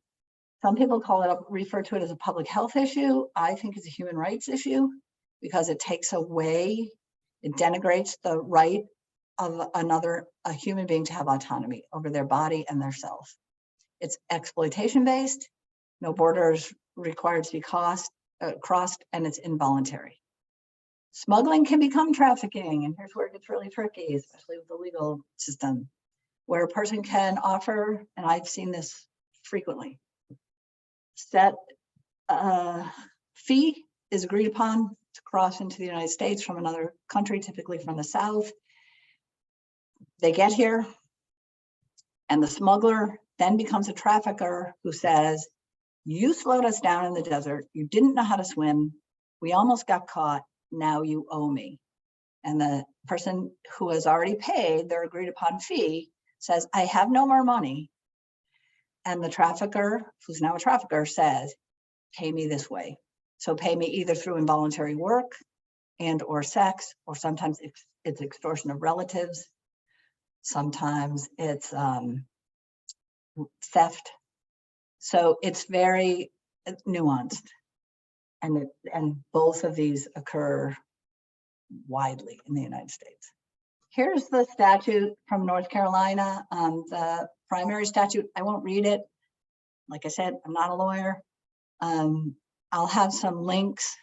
Some people refer to it as a public health issue. I think it's a human rights issue because it takes away, it denigrates the right of a human being to have autonomy over their body and their self. It's exploitation-based, no borders required to be crossed, and it's involuntary. Smuggling can become trafficking, and here's where it gets really tricky, especially with the legal system, where a person can offer, and I've seen this frequently, set fee is agreed upon to cross into the United States from another country, typically from the South. They get here, and the smuggler then becomes a trafficker who says, you slowed us down in the desert, you didn't know how to swim, we almost got caught, now you owe me. And the person who has already paid their agreed upon fee says, I have no more money. And the trafficker, who's now a trafficker, says, pay me this way. So pay me either through involuntary work and or sex, or sometimes it's extortion of relatives. Sometimes it's theft. So it's very nuanced. And both of these occur widely in the United States. Here's the statute from North Carolina, the primary statute. I won't read it. Like I said, I'm not a lawyer. I'll have some links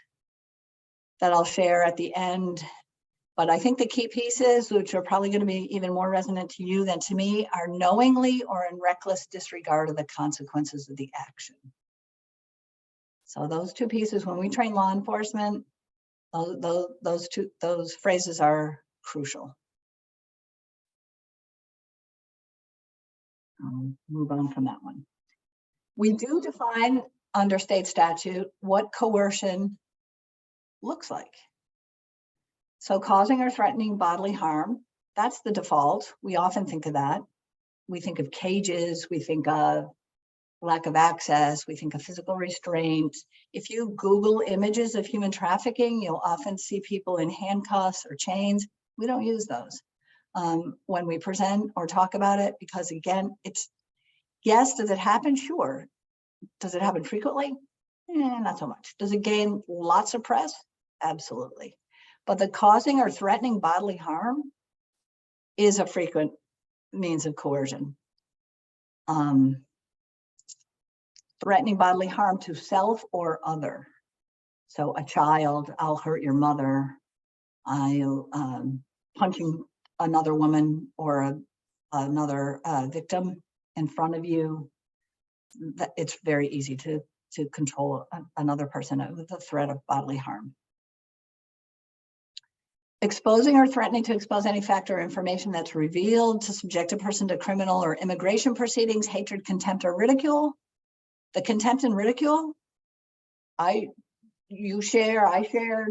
that I'll share at the end. But I think the key pieces, which are probably going to be even more resonant to you than to me, are knowingly or in reckless disregard of the consequences of the action. So those two pieces, when we train law enforcement, those phrases are crucial. I'll move on from that one. We do define under state statute what coercion looks like. So causing or threatening bodily harm, that's the default. We often think of that. We think of cages, we think of lack of access, we think of physical restraint. If you Google images of human trafficking, you'll often see people in handcuffs or chains. We don't use those when we present or talk about it, because again, it's, yes, does it happen? Sure. Does it happen frequently? Not so much. Does it gain lots of press? Absolutely. But the causing or threatening bodily harm is a frequent means of coercion. Threatening bodily harm to self or other. So a child, I'll hurt your mother. I'll punching another woman or another victim in front of you. That it's very easy to control another person with the threat of bodily harm. Exposing or threatening to expose any fact or information that's revealed to subject a person to criminal or immigration proceedings, hatred, contempt, or ridicule. The contempt and ridicule, you share, I share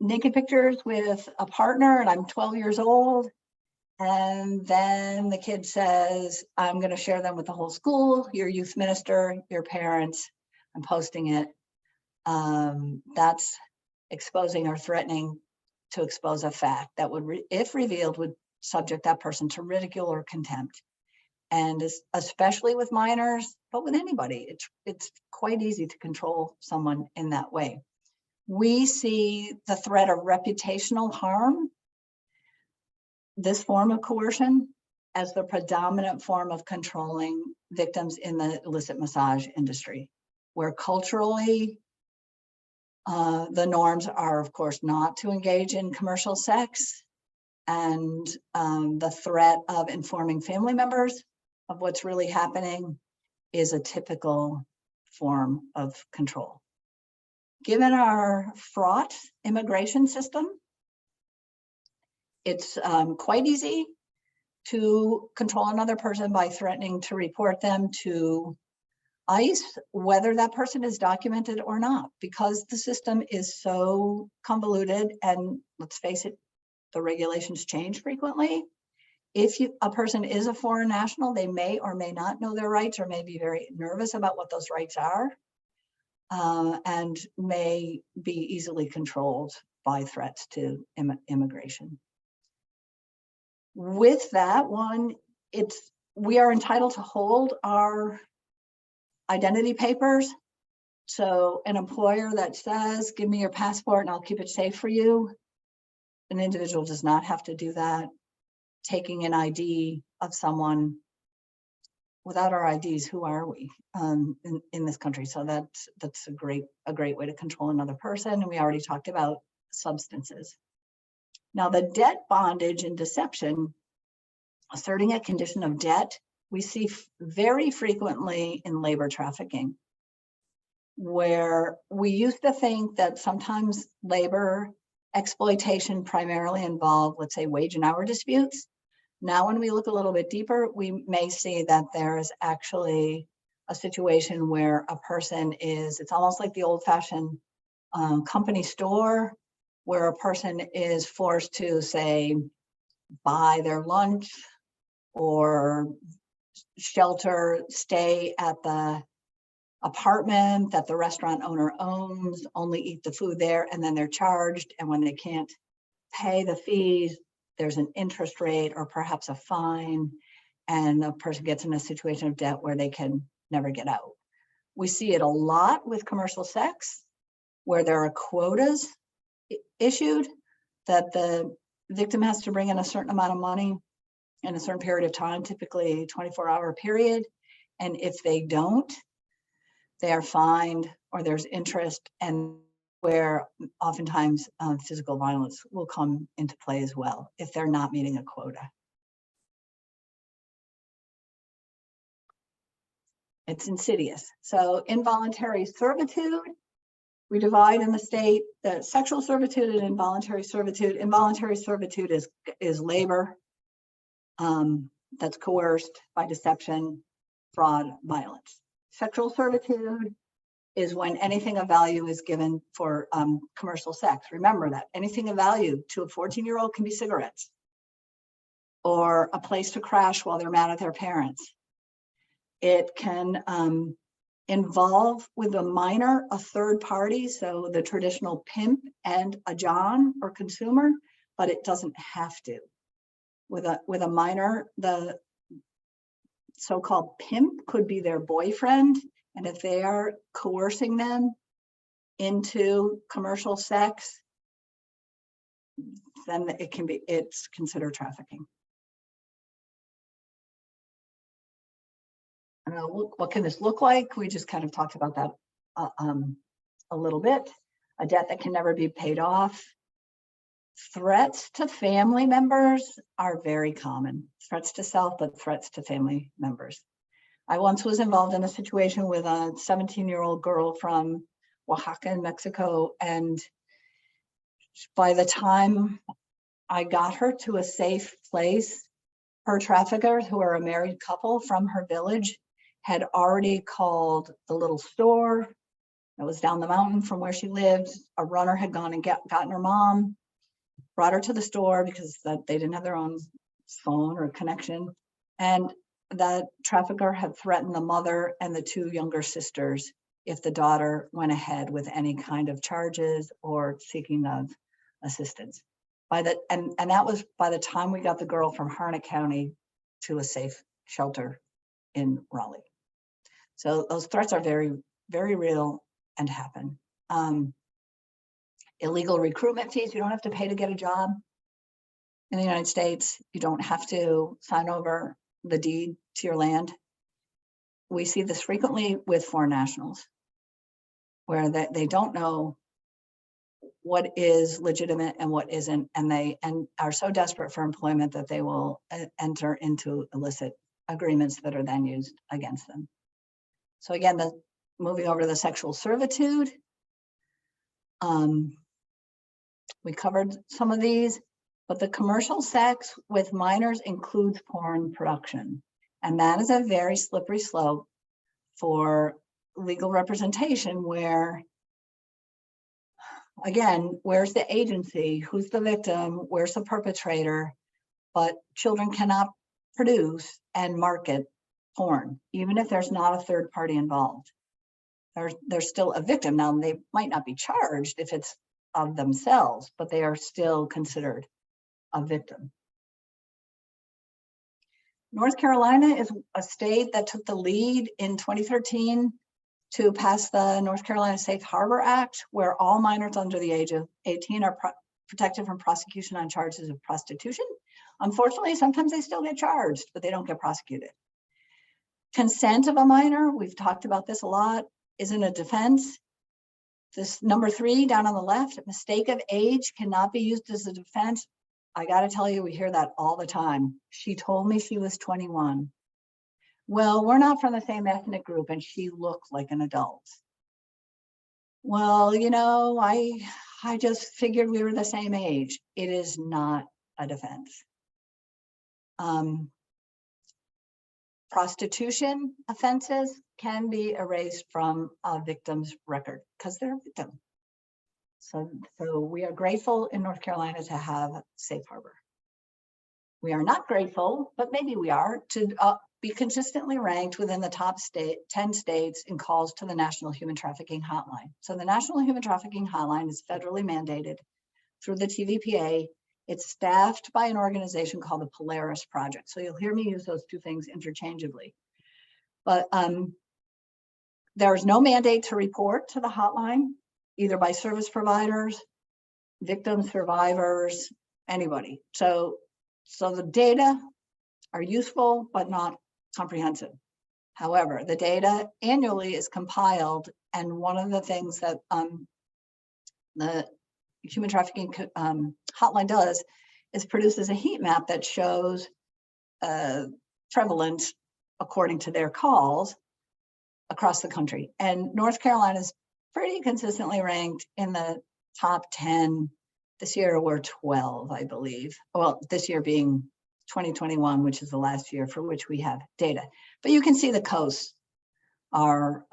naked pictures with a partner and I'm 12 years old. And then the kid says, I'm going to share them with the whole school, your youth minister, your parents, I'm posting it. That's exposing or threatening to expose a fact that would, if revealed, would subject that person to ridicule or contempt. And especially with minors, but with anybody, it's quite easy to control someone in that way. We see the threat of reputational harm, this form of coercion, as the predominant form of controlling victims in the illicit massage industry, where culturally, the norms are, of course, not to engage in commercial sex, and the threat of informing family members of what's really happening is a typical form of control. Given our fraught immigration system, it's quite easy to control another person by threatening to report them to ICE, whether that person is documented or not, because the system is so convoluted, and let's face it, the regulations change frequently. If a person is a foreign national, they may or may not know their rights, or may be very nervous about what those rights are, and may be easily controlled by threats to immigration. With that one, we are entitled to hold our identity papers. So an employer that says, give me your passport and I'll keep it safe for you, an individual does not have to do that. Taking an ID of someone, without our IDs, who are we in this country? So that's a great way to control another person. And we already talked about substances. Now, the debt bondage and deception, asserting a condition of debt, we see very frequently in labor trafficking, where we used to think that sometimes labor exploitation primarily involved, let's say, wage and hour disputes. Now, when we look a little bit deeper, we may see that there is actually a situation where a person is, it's almost like the old-fashioned company store, where a person is forced to, say, buy their lunch or shelter, stay at the apartment that the restaurant owner owns, only eat the food there, and then they're charged. And when they can't pay the fees, there's an interest rate or perhaps a fine, and the person gets in a situation of debt where they can never get out. We see it a lot with commercial sex, where there are quotas issued that the victim has to bring in a certain amount of money in a certain period of time, typically a 24-hour period. And if they don't, they are fined or there's interest, and where oftentimes physical violence will come into play as well if they're not meeting a quota. It's insidious. So involuntary servitude, we divide in the state the sexual servitude and involuntary servitude. Involuntary servitude is labor that's coerced by deception, fraud, violence. Sexual servitude is when anything of value is given for commercial sex. Remember that anything of value to a 14-year-old can be cigarettes or a place to crash while they're mad at their parents. It can involve with a minor, a third party, so the traditional pimp and a John or consumer, but it doesn't have to. With a minor, the so-called pimp could be their boyfriend, and if they are coercing them into commercial sex, then it's considered trafficking. What can this look like? We just kind of talked about that a little bit. A debt that can never be paid off. Threats to family members are very common. Threats to self, but threats to family members. I once was involved in a situation with a 17-year-old girl from Oaxaca in Mexico, and by the time I got her to a safe place, her traffickers, who are a married couple from her village, had already called the little store that was down the mountain from where she lived. A runner had gone and gotten her mom, brought her to the store because they didn't have their own phone or connection. And that trafficker had threatened the mother and the two younger sisters if the daughter went ahead with any kind of charges or seeking of assistance. And that was by the time we got the girl from Harnett County to a safe shelter in Raleigh. So those threats are very, very real and happen. Illegal recruitment fees, you don't have to pay to get a job in the United States. You don't have to sign over the deed to your land. We see this frequently with foreign nationals, where they don't know what is legitimate and what isn't, and are so desperate for employment that they will enter into illicit agreements that are then used against them. So again, moving over to the sexual servitude, we covered some of these, but the commercial sex with minors includes porn production. And that is a very slippery slope for legal representation where, again, where's the agency? Who's the victim? Where's the perpetrator? But children cannot produce and market porn, even if there's not a third party involved. There's still a victim. Now, they might not be charged if it's of themselves, but they are still considered a victim. North Carolina is a state that took the lead in 2013 to pass the North Carolina Safe Harbor Act, where all minors under the age of 18 are protected from prosecution on charges of prostitution. Unfortunately, sometimes they still get charged, but they don't get prosecuted. Consent of a minor, we've talked about this a lot, isn't a defense. This number 3 down on the left, mistake of age cannot be used as a defense. I gotta tell you, we hear that all the time. She told me she was 21. Well, we're not from the same ethnic group and she looked like an adult. Well, you know, I just figured we were the same age. It is not a defense. Prostitution offenses can be erased from a victim's record because they're a victim. So we are grateful in North Carolina to have Safe Harbor. We are not grateful, but maybe we are, to be consistently ranked within the top 10 states in calls to the National Human Trafficking Hotline. So the National Human Trafficking Hotline is federally mandated through the TVPA. It's staffed by an organization called the Polaris Project. So you'll hear me use those two things interchangeably. But there's no mandate to report to the hotline, either by service providers, victims, survivors, anybody. So the data are useful, but not comprehensive. However, the data annually is compiled, and one of the things that the Human Trafficking Hotline does is produces a heat map that shows prevalence according to their calls across the country. And North Carolina is pretty consistently ranked in the top 10. This year we're 12, I believe. Well, this year being 2021, which is the last year for which we have data. But you can see the coasts are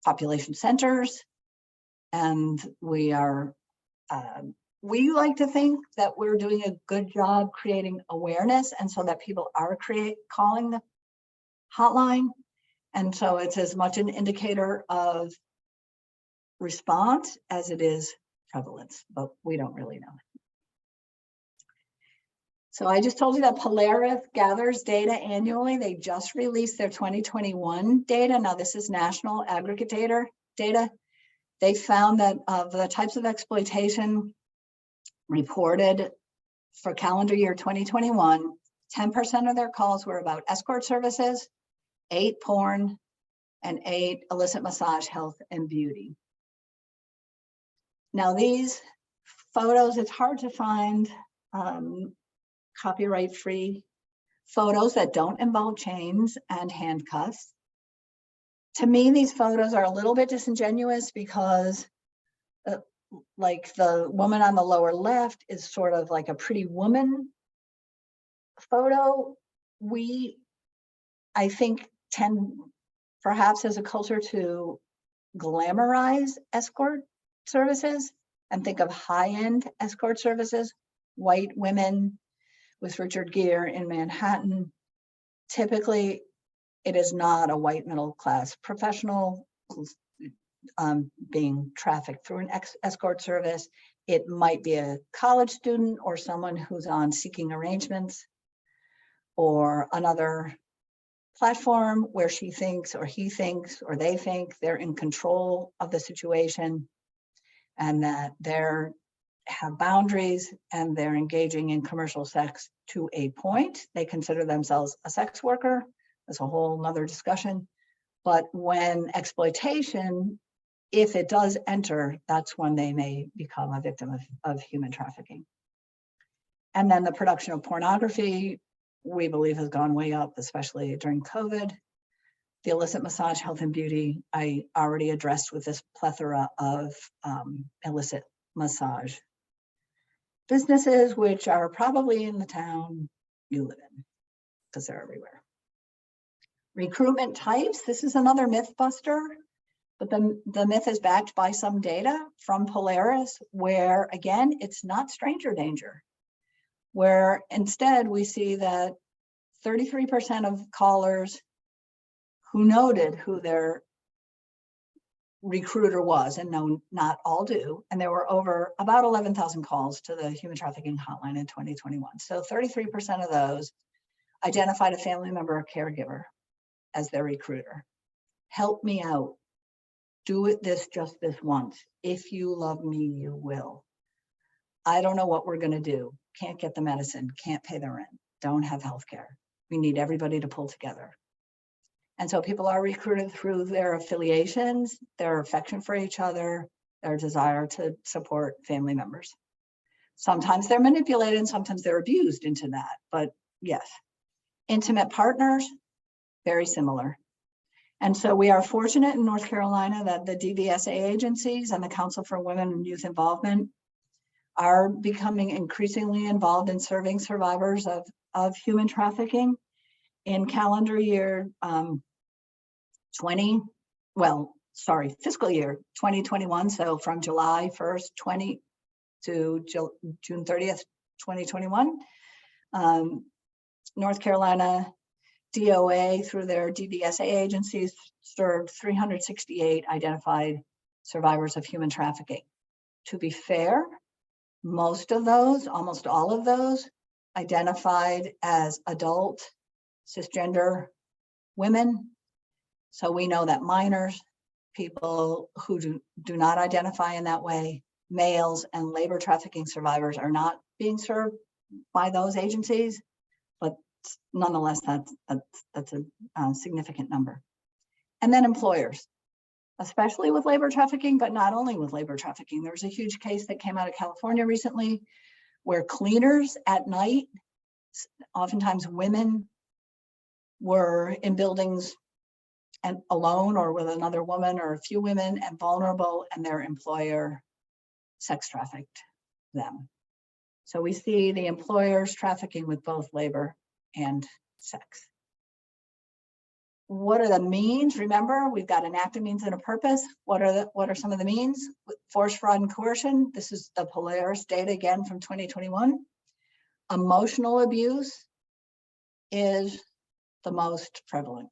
population centers, and we are, we like to think that we're doing a good job creating awareness, and so that people are calling the hotline, And so it's as much an indicator of response as it is prevalence, but we don't really know. So I just told you that Polaris gathers data annually. They just released their 2021 data. Now this is national aggregate data. They found that of the types of exploitation reported for calendar year 2021, 10% of their calls were about escort services, 8 porn, and 8 illicit massage, health, and beauty. Now these photos, it's hard to find copyright-free photos that don't involve chains and handcuffs. To me, these photos are a little bit disingenuous because like the woman on the lower left is sort of like a pretty woman photo. We, I think, tend perhaps as a culture to glamorize escort services and think of high-end escort services, white women with Richard Gere in Manhattan. Typically, it is not a white middle class professional being trafficked through an escort service. It might be a college student or someone who's on seeking arrangements or another platform where she thinks or he thinks or they think they're in control of the situation and that they're have boundaries and they're engaging in commercial sex to a point. They consider themselves a sex worker. That's a whole nother discussion. But when exploitation, if it does enter, that's when they may become a victim of human trafficking. And then the production of pornography, we believe, has gone way up, especially during COVID. The illicit massage, health, and beauty, I already addressed with this plethora of illicit massage businesses, which are probably in the town you live in, because they're everywhere. Recruitment types, this is another myth buster, but the myth is backed by some data from Polaris, where again, it's not stranger danger, where instead we see that 33% of callers who noted who their recruiter was, and no, not all do, and there were over about 11,000 calls to the human trafficking hotline in 2021. So 33% of those identified a family member or caregiver as their recruiter. Help me out. Do it just this once. If you love me, you will. I don't know what we're going to do. Can't get the medicine, can't pay the rent, don't have health care. We need everybody to pull together. And so people are recruited through their affiliations, their affection for each other, their desire to support family members. Sometimes they're manipulated and sometimes they're abused into that, but yes. Intimate partners, very similar. And so we are fortunate in North Carolina that the DVSA agencies and the Council for Women and Youth Involvement are becoming increasingly involved in serving survivors of human trafficking. In calendar year fiscal year 2021, so from July 1st, 20 to June 30th, 2021, North Carolina DOA through their DVSA agencies served 368 identified survivors of human trafficking. To be fair, most of those, almost all of those, identified as adult cisgender women. So we know that minors, people who do not identify in that way, males and labor trafficking survivors are not being served by those agencies, but nonetheless, that's a significant number. And then employers, especially with labor trafficking, but not only with labor trafficking. There was a huge case that came out of California recently where cleaners at night, oftentimes women, were in buildings and alone or with another woman or a few women and vulnerable, and their employer sex trafficked them. So we see the employers trafficking with both labor and sex. What are the means? Remember, we've got an active means and a purpose. What are some of the means? Force, fraud, and coercion. This is the Polaris data again from 2021. Emotional abuse is the most prevalent.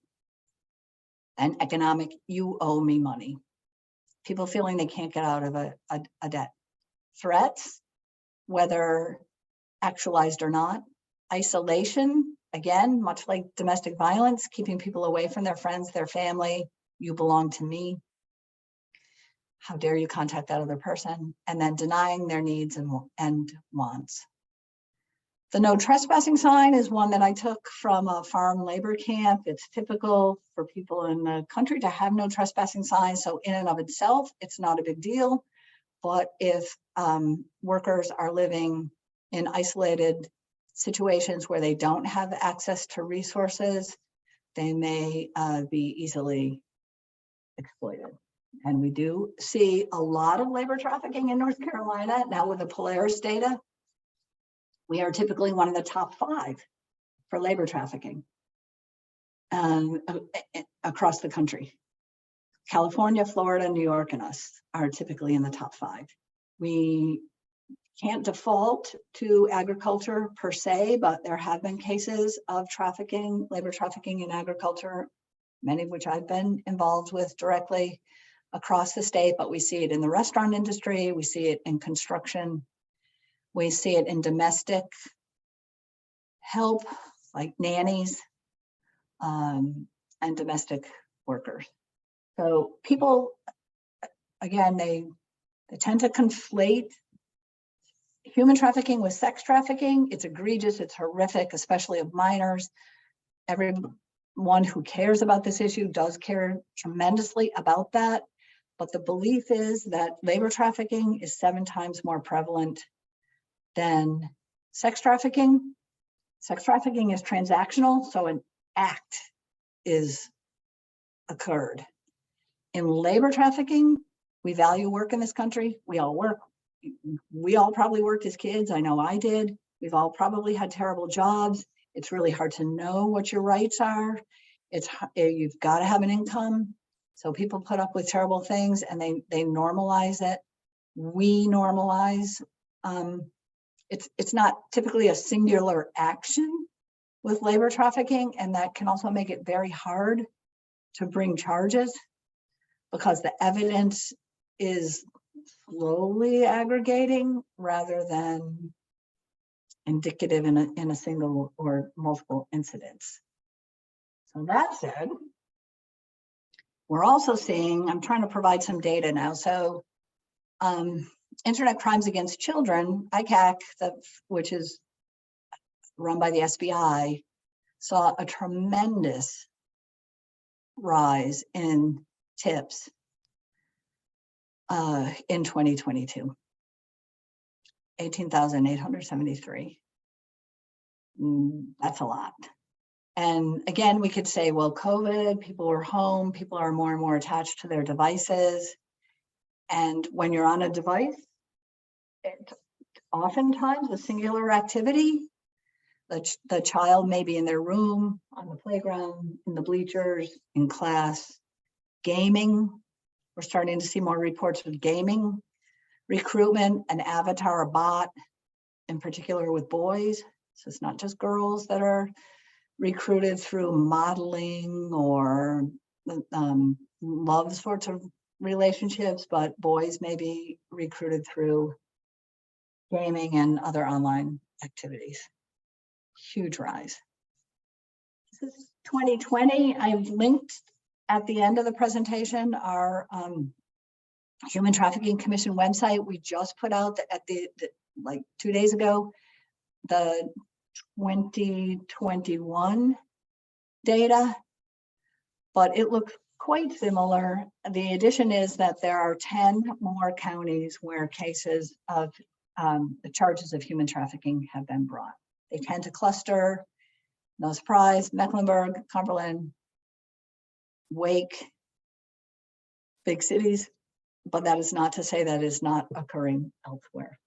and economic, you owe me money. People feeling they can't get out of a debt. Threats, whether actualized or not. Isolation, again, much like domestic violence, keeping people away from their friends, their family. You belong to me. How dare you contact that other person? And then denying their needs and wants. The no trespassing sign is one that I took from a farm labor camp. It's typical for people in the country to have no trespassing signs. So in and of itself, it's not a big deal. But if workers are living in isolated situations where they don't have access to resources, they may be easily exploited. And we do see a lot of labor trafficking in North Carolina. Now with the Polaris data, we are typically one of the top 5 for labor trafficking across the country. California, Florida, New York, and us are typically in the top 5. We can't default to agriculture per se, but there have been cases of trafficking, labor trafficking in agriculture, many of which I've been involved with directly across the state, but we see it in the restaurant industry, we see it in construction, we see it in domestic help, like nannies, and domestic workers. So people, again, they tend to conflate human trafficking with sex trafficking. It's egregious, it's horrific, especially of minors. Everyone who cares about this issue does care tremendously about that. But the belief is that labor trafficking is 7 times more prevalent than sex trafficking. Sex trafficking is transactional, so an act is occurred. In labor trafficking, we value work in this country. We all work. We all probably worked as kids. I know I did. We've all probably had terrible jobs. It's really hard to know what your rights are. You've got to have an income. So people put up with terrible things and they normalize it. We normalize. It's not typically a singular action with labor trafficking, and that can also make it very hard to bring charges because the evidence is slowly aggregating rather than indicative in a single or multiple incidents. So that said, we're also seeing, I'm trying to provide some data now. So Internet Crimes Against Children, ICAC, which is run by the SBI, saw a tremendous rise in tips in 2022, 18,873. That's a lot. And again, we could say, well, COVID, people were home, people are more and more attached to their devices. And when you're on a device, it's oftentimes a singular activity. The child may be in their room, on the playground, in the bleachers, in class. Gaming, we're starting to see more reports of gaming. Recruitment, an avatar, a bot, in particular with boys. So it's not just girls that are recruited through modeling or love sorts of relationships, but boys may be recruited through gaming and other online activities. Huge rise. This is 2020. I've linked at the end of the presentation our Human Trafficking Commission website. We just put out like 2 days ago, the 2021 data, but it looks quite similar. The addition is that there are 10 more counties where cases of the charges of human trafficking have been brought. They tend to cluster, no surprise, Mecklenburg, Cumberland, Wake, big cities, but that is not to say that is not occurring elsewhere.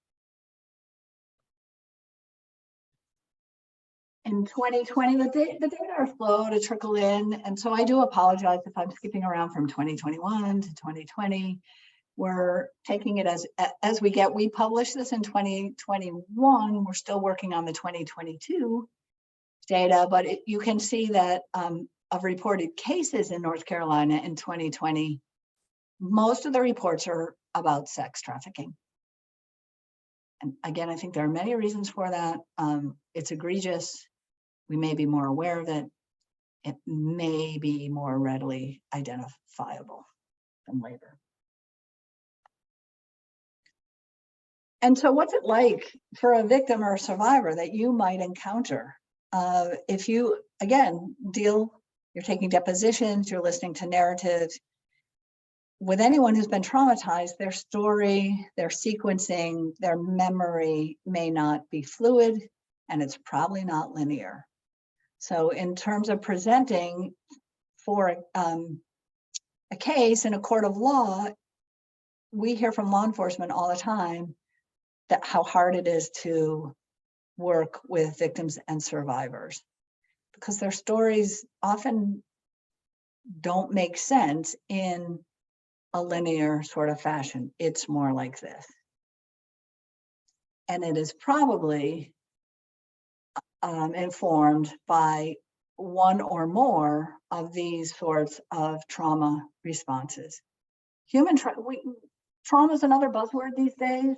In 2020, the data are slow to trickle in, and so I do apologize if I'm skipping around from 2021 to 2020. We're taking it as we get. We published this in 2021. We're still working on the 2022 data, but you can see that of reported cases in North Carolina in 2020, most of the reports are about sex trafficking. And again, I think there are many reasons for that. It's egregious. We may be more aware of it. It may be more readily identifiable than labor. And so what's it like for a victim or a survivor that you might encounter? If you, again, you're taking depositions, you're listening to narratives. With anyone who's been traumatized, their story, their sequencing, their memory may not be fluid, and it's probably not linear. So in terms of presenting for a case in a court of law, we hear from law enforcement all the time that how hard it is to work with victims and survivors, because their stories often don't make sense in a linear sort of fashion. It's more like this. And it is probably informed by one or more of these sorts of trauma responses. Trauma is another buzzword these days.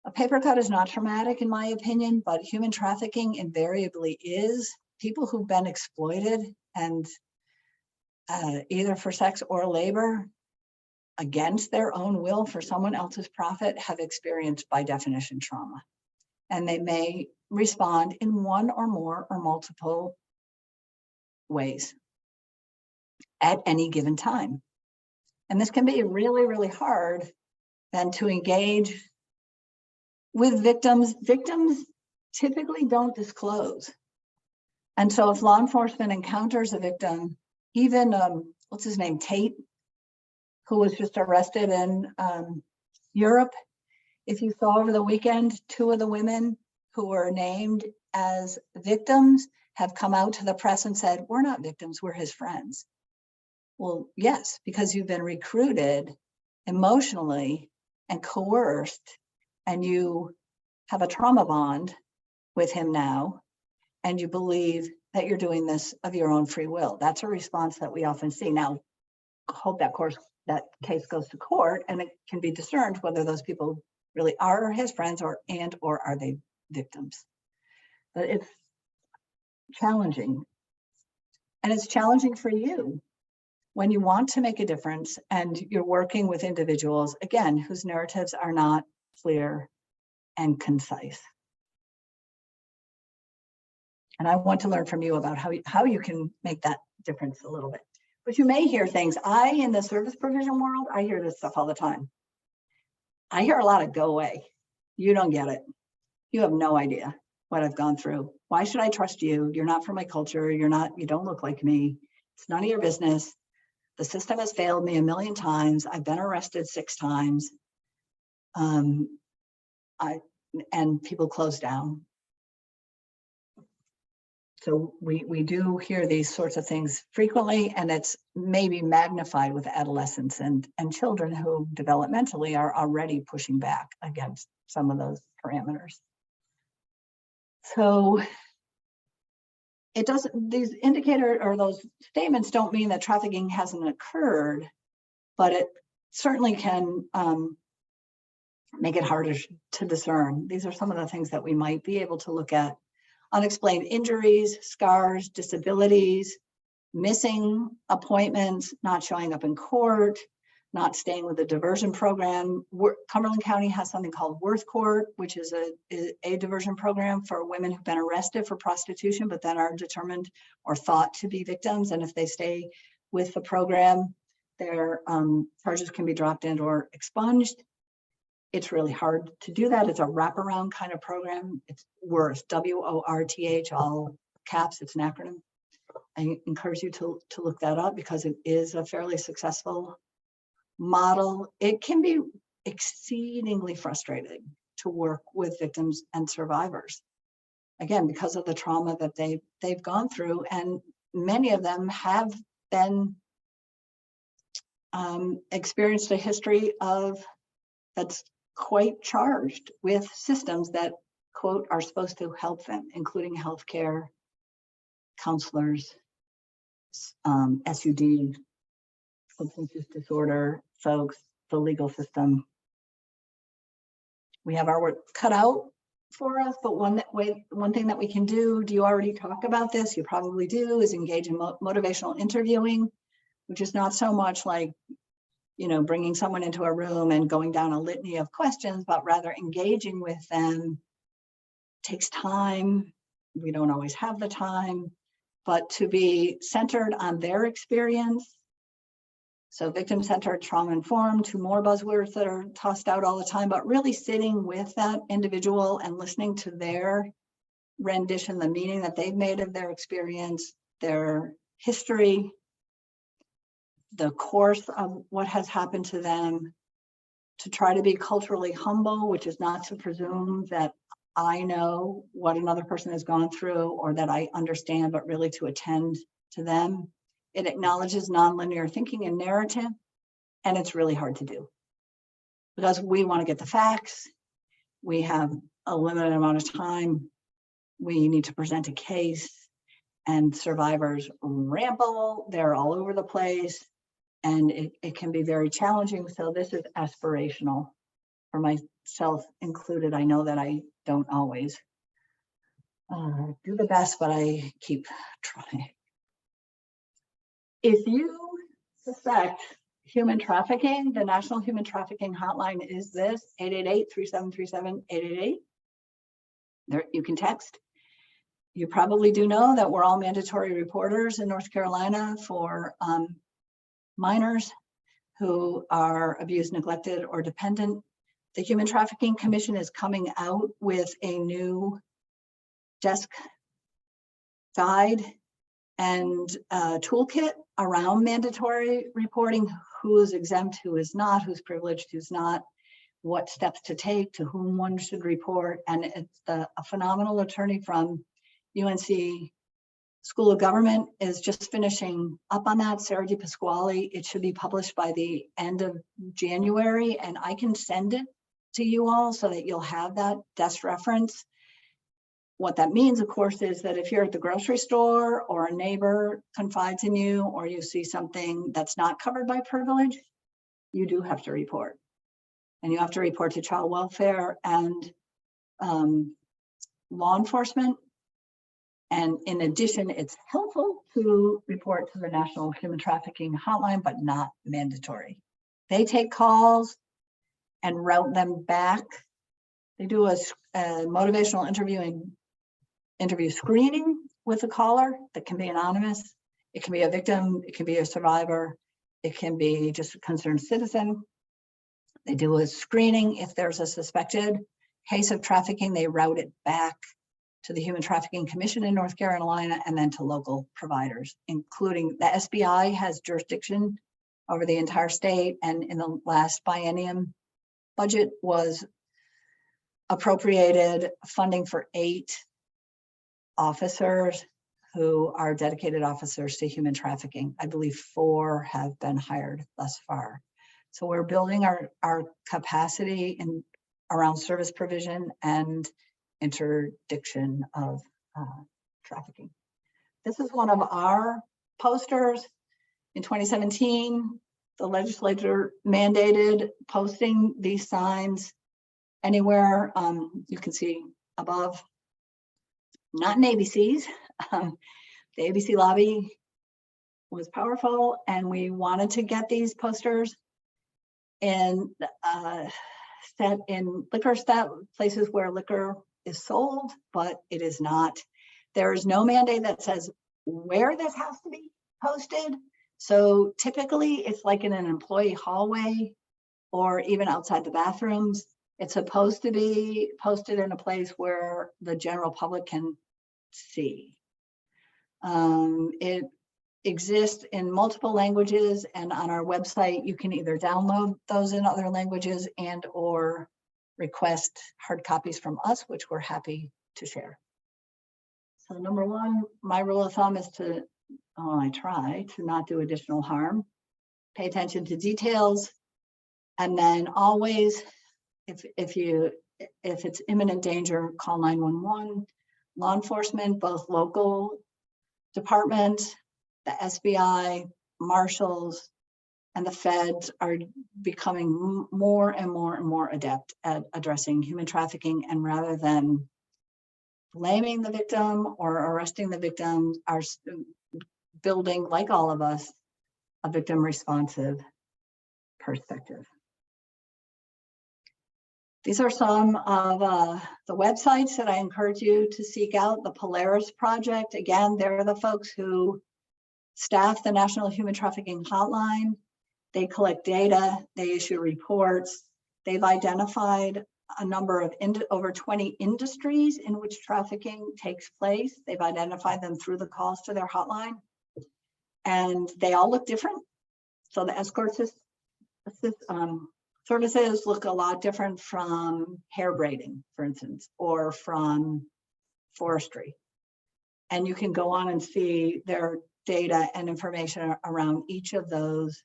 A paper cut is not traumatic, in my opinion, but human trafficking invariably is. People who've been exploited and either for sex or labor against their own will for someone else's profit have experienced, by definition, trauma. And they may respond in one or more or multiple ways at any given time. And this can be really, really hard then to engage with victims. Victims typically don't disclose. And so if law enforcement encounters a victim, even, what's his name, Tate, who was just arrested in Europe. If you saw over the weekend, 2 of the women who were named as victims have come out to the press and said, we're not victims, we're his friends. Well, yes, because you've been recruited emotionally and coerced, and you have a trauma bond with him now, and you believe that you're doing this of your own free will. That's a response that we often see. Now, hope that case goes to court and it can be discerned whether those people really are his friends or are they victims. But it's challenging. And it's challenging for you when you want to make a difference and you're working with individuals, again, whose narratives are not clear and concise. And I want to learn from you about how you can make that difference a little bit. But you may hear things. In the service provision world, I hear this stuff all the time. I hear a lot of go away. You don't get it. You have no idea what I've gone through. Why should I trust you? You're not from my culture. You don't look like me. It's none of your business. The system has failed me a million times. I've been arrested 6 times. And people close down. So we do hear these sorts of things frequently, and it's maybe magnified with adolescents and children who developmentally are already pushing back against some of those parameters. So these indicators or those statements don't mean that trafficking hasn't occurred, but it certainly can make it harder to discern. These are some of the things that we might be able to look at. Unexplained injuries, scars, disabilities, missing appointments, not showing up in court, not staying with the diversion program. Cumberland County has something called Worth Court, which is a diversion program for women who've been arrested for prostitution, but then are determined or thought to be victims. And if they stay with the program, their charges can be dropped and or expunged. It's really hard to do that. It's a wraparound kind of program. It's Worth, W-O-R-T-H, all caps, it's an acronym. I encourage you to look that up because it is a fairly successful model. It can be exceedingly frustrating to work with victims and survivors. Again, because of the trauma that they've gone through, and many of them have been experienced a history that's quite charged with systems that, quote, are supposed to help them, including healthcare, counselors, SUD, substance use disorder folks, the legal system. We have our work cut out for us, but one thing that we can do, you already talk about this? You probably do, is engage in motivational interviewing, which is not so much like, you know, bringing someone into a room and going down a litany of questions, but rather engaging with them. Takes time. We don't always have the time, but to be centered on their experience. So victim-centered, trauma-informed, 2 more buzzwords that are tossed out all the time, but really sitting with that individual and listening to their rendition, the meaning that they've made of their experience, their history, the course of what has happened to them, to try to be culturally humble, which is not to presume that I know what another person has gone through or that I understand, but really to attend to them. It acknowledges nonlinear thinking and narrative, and it's really hard to do because we want to get the facts. We have a limited amount of time. We need to present a case, and survivors ramble. They're all over the place, and it can be very challenging. So this is aspirational for myself included. I know that I don't always do the best, but I keep trying. If you suspect human trafficking, the National Human Trafficking Hotline is this, 888-3737-888. There, you can text. You probably do know that we're all mandatory reporters in North Carolina for minors who are abused, neglected, or dependent. The Human Trafficking Commission is coming out with a new desk guide and toolkit around mandatory reporting, who is exempt, who is not, who's privileged, who's not, what steps to take, to whom one should report. And it's a phenomenal attorney from UNC School of Government is just finishing up on that, Sarah DePasquale. It should be published by the end of January, and I can send it to you all so that you'll have that desk reference. What that means, of course, is that if you're at the grocery store or a neighbor confides in you, or you see something that's not covered by privilege, you do have to report. And you have to report to child welfare and law enforcement. And in addition, it's helpful to report to the National Human Trafficking Hotline, but not mandatory. They take calls and route them back. They do a motivational interview screening with a caller that can be anonymous. It can be a victim, it can be a survivor, it can be just a concerned citizen. They do a screening. If there's a suspected case of trafficking, they route it back to the Human Trafficking Commission in North Carolina and then to local providers, including the SBI has jurisdiction over the entire state. And in the last biennium, budget was appropriated funding for 8 officers who are dedicated officers to human trafficking. I believe 4 have been hired thus far. So we're building our capacity in around service provision and interdiction of trafficking. This is one of our posters. In 2017, the legislature mandated posting these signs anywhere. You can see above, not in ABCs. The ABC lobby was powerful, and we wanted to get these posters and set in liquor places where liquor is sold, but it is not. There is no mandate that says where this has to be posted. So typically it's like in an employee hallway or even outside the bathrooms. It's supposed to be posted in a place where the general public can see. It exists in multiple languages, and on our website you can either download those in other languages and or request hard copies from us, which we're happy to share. So number 1, my rule of thumb is to, I try to not do additional harm, pay attention to details, and then always, if it's imminent danger, call 911. Law enforcement, both local department, the SBI, marshals, and the feds are becoming more and more and more adept at addressing human trafficking, and rather than blaming the victim or arresting the victim, are building, like all of us, a victim responsive perspective. These are some of the websites that I encourage you to seek out. The Polaris Project, again, they're the folks who staff the National Human Trafficking Hotline. They collect data, they issue reports. They've identified a number of over 20 industries in which trafficking takes place. They've identified them through the calls to their hotline, and they all look different. So the escort services look a lot different from hair braiding, for instance, or from forestry. And you can go on and see their data and information around each of those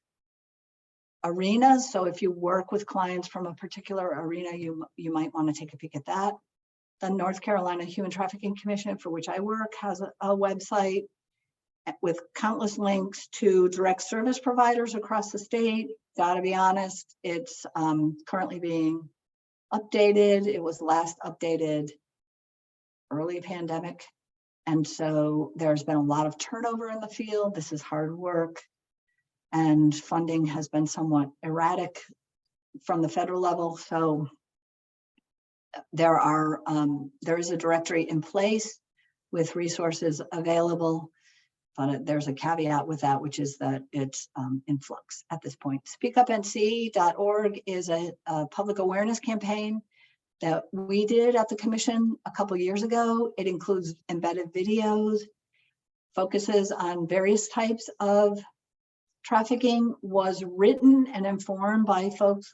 arenas. So if you work with clients from a particular arena, you might want to take a peek at that. The North Carolina Human Trafficking Commission, for which I work, has a website with countless links to direct service providers across the state. Gotta be honest, it's currently being updated. It was last updated early pandemic. And so there's been a lot of turnover in the field. This is hard work, and funding has been somewhat erratic from the federal level. So there is a directory in place with resources available, but there's a caveat with that, which is that it's in flux at this point. SpeakUpNC.org is a public awareness campaign that we did at the commission a couple years ago. It includes embedded videos, focuses on various types of trafficking, was written and informed by folks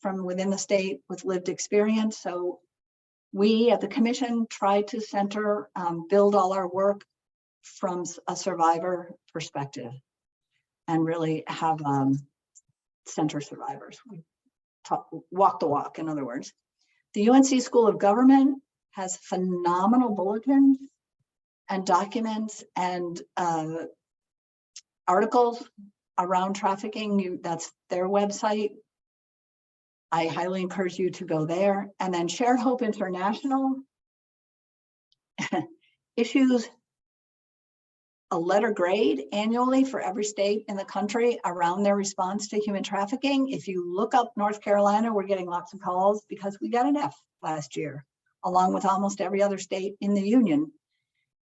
from within the state with lived experience. So we at the commission try to center, build all our work from a survivor perspective and really have center survivors. We walk the walk, in other words. The UNC School of Government has phenomenal bulletins and documents and articles around trafficking. That's their website. I highly encourage you to go there. And then Shared Hope International issues a letter grade annually for every state in the country around their response to human trafficking. If you look up North Carolina, we're getting lots of calls because we got an F last year, along with almost every other state in the union.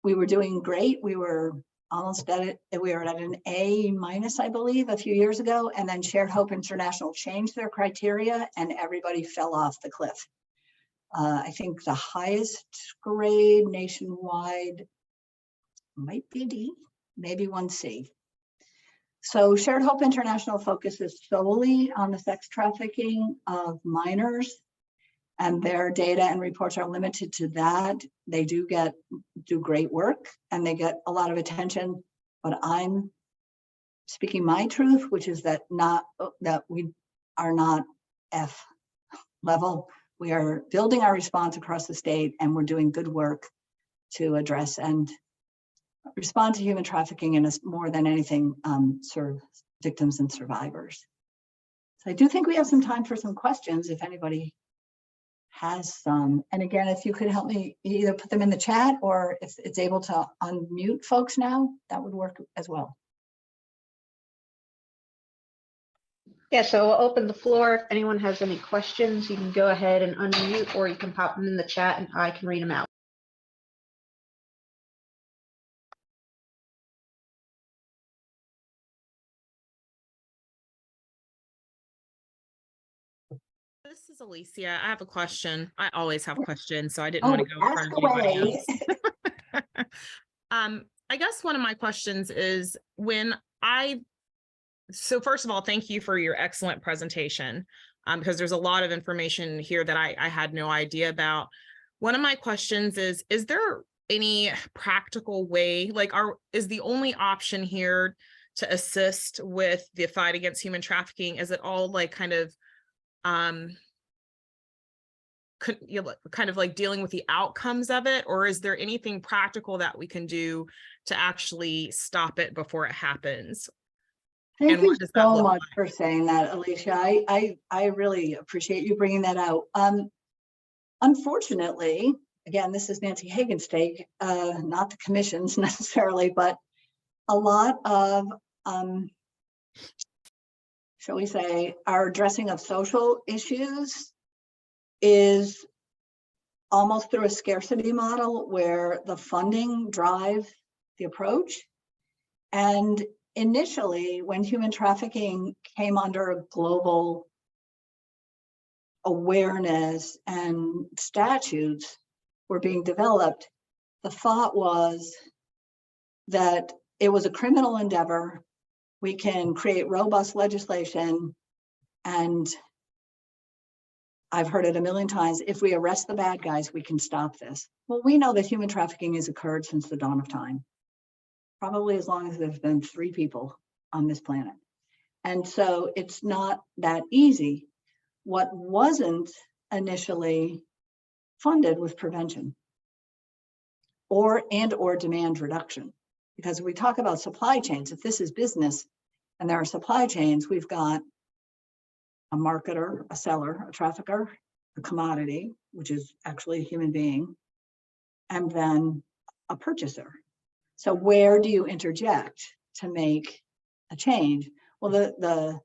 We were doing great. We were almost at it. We were at an A-, I believe, a few years ago, and then Shared Hope International changed their criteria and everybody fell off the cliff. I think the highest grade nationwide might be D, maybe 1C. So Shared Hope International focuses solely on the sex trafficking of minors, and their data and reports are limited to that. They do great work and they get a lot of attention, but I'm speaking my truth, which is that we are not F level. We are building our response across the state, and we're doing good work to address and respond to human trafficking, and more than anything, serve victims and survivors. So I do think we have some time for some questions if anybody has some. And again, if you could help me either put them in the chat, or if it's able to unmute folks now, that would work as well. Yeah, so we'll open the floor. If anyone has any questions, you can go ahead and unmute, or you can pop them in the chat and I can read them out. This is Alicia. I have a question. I always have questions, so I didn't want to go in front of anybody else. I guess one of my questions is so first of all, thank you for your excellent presentation, because there's a lot of information here that I had no idea about. One of my questions is there any practical way, is the only option here to assist with the fight against human trafficking? Is it all kind of kind of like dealing with the outcomes of it, or is there anything practical that we can do to actually stop it before it happens? Thank And you what does that so look much for saying that, Alicia. I really appreciate you bringing that out. Unfortunately, again, this is Nancy Hagen's take, not the commission's necessarily, but a lot of, shall we say, our addressing of social issues is almost through a scarcity model where the funding drives the approach. And initially, when human trafficking came under a global awareness and statutes were being developed, the thought was that it was a criminal endeavor. We can create robust legislation, and I've heard it a million times, if we arrest the bad guys, we can stop this. Well, we know that human trafficking has occurred since the dawn of time, probably as long as there's been 3 people on this planet. And so it's not that easy. What wasn't initially funded was prevention or demand reduction. Because we talk about supply chains, if this is business and there are supply chains, we've got a marketer, a seller, a trafficker, a commodity, which is actually a human being, and then a purchaser. So where do you interject to make a change? Well, the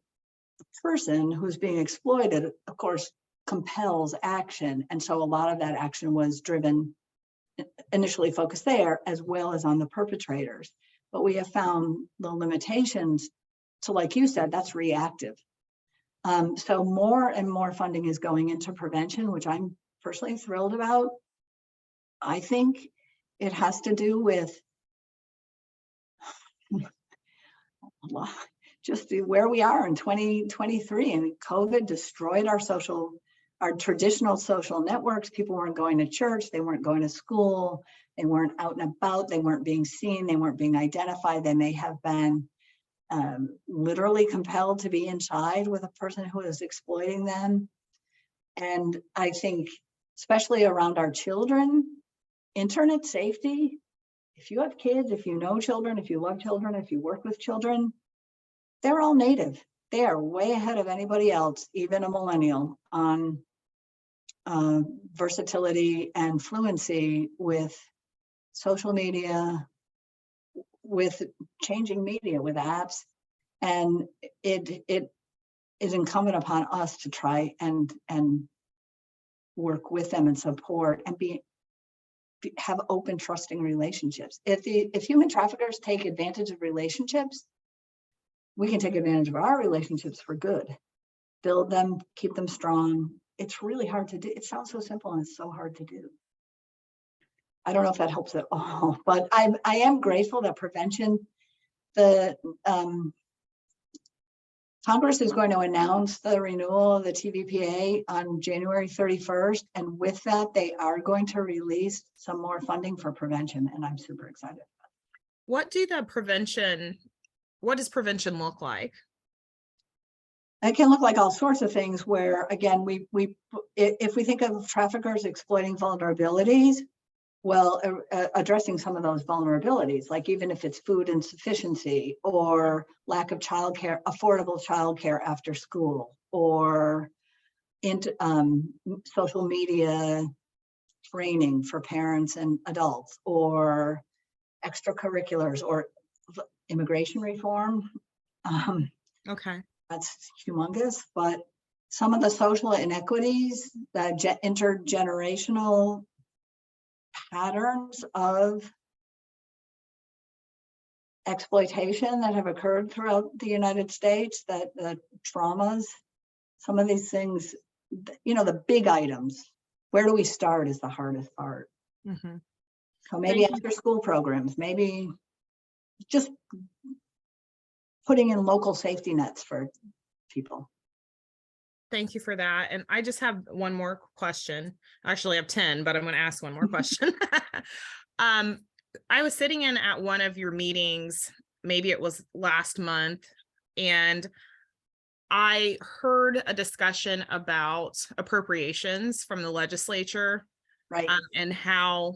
person who's being exploited, of course, compels action. And so a lot of that action was driven, initially focused there, as well as on the perpetrators. But we have found the limitations. So like you said, that's reactive. So more and more funding is going into prevention, which I'm personally thrilled about. I think it has to do with just where we are in 2023, and COVID destroyed our traditional social networks. People weren't going to church, they weren't going to school, they weren't out and about, they weren't being seen, they weren't being identified. They may have been literally compelled to be inside with a person who is exploiting them. And I think, especially around our children, internet safety, if you have kids, if you know children, if you love children, if you work with children, they're all native. They are way ahead of anybody else, even a millennial, on versatility and fluency with social media, with changing media, with apps. And it is incumbent upon us to try and work with them and support and have open, trusting relationships. If human traffickers take advantage of relationships, we can take advantage of our relationships for good. Build them, keep them strong. It's really hard to do. It sounds so simple and it's so hard to do. I don't know if that helps at all, but I am grateful that prevention, Congress is going to announce the renewal of the TVPA on January 31st. And with that, they are going to release some more funding for prevention. And I'm super excited. What does prevention look like? It can look like all sorts of things where, again, if we think of traffickers exploiting vulnerabilities, well, addressing some of those vulnerabilities, like even if it's food insufficiency or lack of childcare, affordable childcare after school, or into social media training for parents and adults, or extracurriculars, or immigration reform. Okay. That's humongous, but some of the social inequities, the intergenerational patterns of exploitation that have occurred throughout the United States, that the traumas, some of these things, the big items, where do we start is the hardest part. Mm-hmm. So maybe after school programs, maybe just putting in local safety nets for people. Thank you for that. And I just have one more question. Actually, I have 10, but I'm going to ask one more question. I was sitting in at one of your meetings, maybe it was last month, and I heard a discussion about appropriations from the legislature Right. and how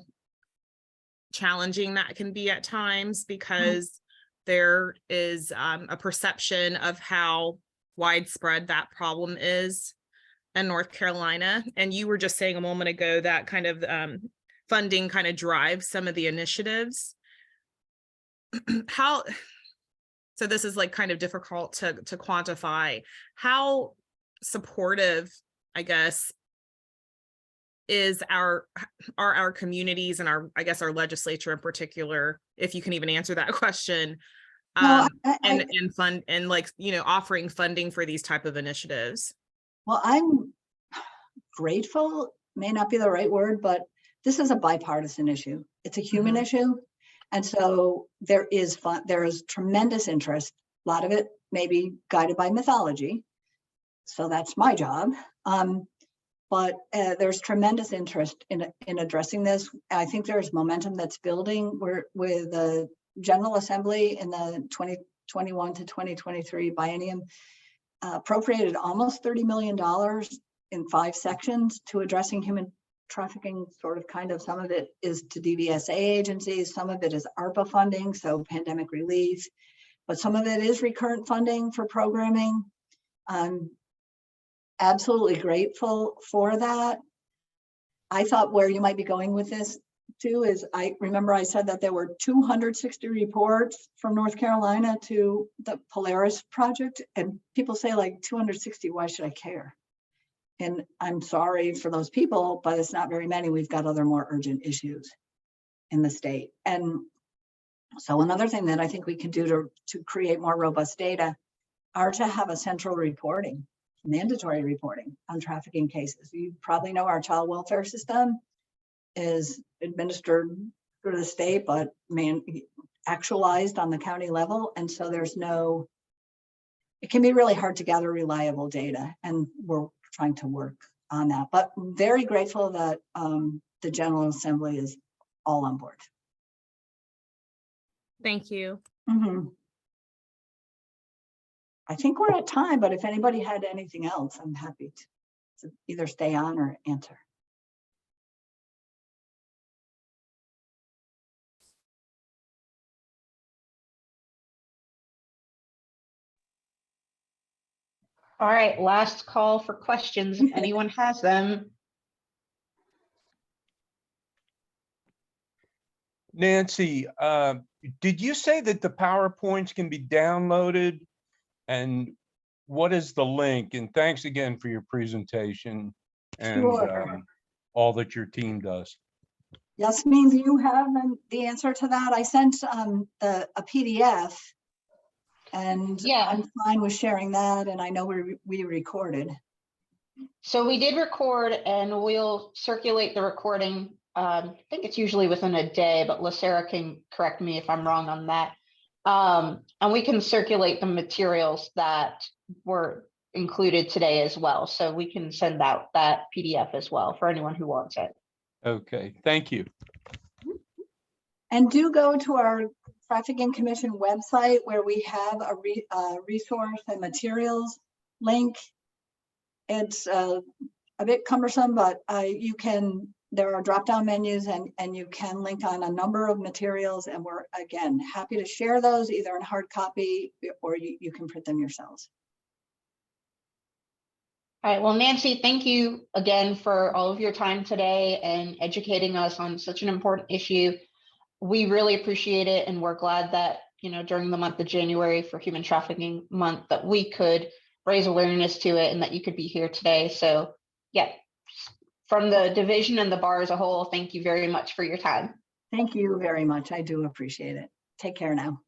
challenging that can be at times because there is a perception of how widespread that problem is in North Carolina. And you were just saying a moment ago that kind of funding kind of drives some of the initiatives. How, so this is like kind of difficult to quantify. How supportive, I guess, are our communities and I guess our legislature in particular, if you can even answer that question, No, and fund and like, offering funding for these type of initiatives. Well, I'm grateful, may not be the right word, but this is a bipartisan issue. It's a human issue. And so there is tremendous interest, a lot of it may be guided by mythology. So that's my job. But there's tremendous interest in addressing this. I think there's momentum that's building. With the General Assembly in the 2021 to 2023 biennium appropriated almost $30 million in 5 sections to addressing human trafficking, some of it is to DVSA agencies, some of it is ARPA funding, so pandemic relief, but some of it is recurrent funding for programming. I'm absolutely grateful for that. I thought where you might be going with this too is, I remember I said that there were 260 reports from North Carolina to the Polaris project, and people say like 260, why should I care? And I'm sorry for those people, but it's not very many. We've got other more urgent issues in the state. And so another thing that I think we can do to create more robust data are to have a central reporting, mandatory reporting on trafficking cases. You probably know our child welfare system is administered through the state, but actualized on the county level. And so it can be really hard to gather reliable data, and we're trying to work on that. But very grateful that the General Assembly is all on board. Thank you. I think we're at time, but if anybody had anything else, I'm happy to either stay on or answer. All right, last call for questions, if anyone has them. Nancy, did you say that the PowerPoints can be downloaded? And what is the link? And thanks again for your presentation and Sure. all that your team does. Yes, means you have the answer to that. I sent a PDF, and Yeah. I'm fine with sharing that. And I know we recorded. So we did record, and we'll circulate the recording. I think it's usually within a day, but LaSara can correct me if I'm wrong on that. And we can circulate the materials that were included today as well. So we can send out that PDF as well for anyone who wants it. Okay, thank you. And do go to our Trafficking Commission website, where we have a resource and materials link. It's a bit cumbersome, but there are drop-down menus, and you can link on a number of materials, and we're, again, happy to share those either in hard copy or you can print them yourselves. All right, well, Nancy, thank you again for all of your time today and educating us on such an important issue. We really appreciate it, and we're glad that, during the month of January for Human Trafficking Month, that we could raise awareness to it and that you could be here today. So yeah, from the division and the bar as a whole, thank you very much for your time. Thank you very much. I do appreciate it. Take care now.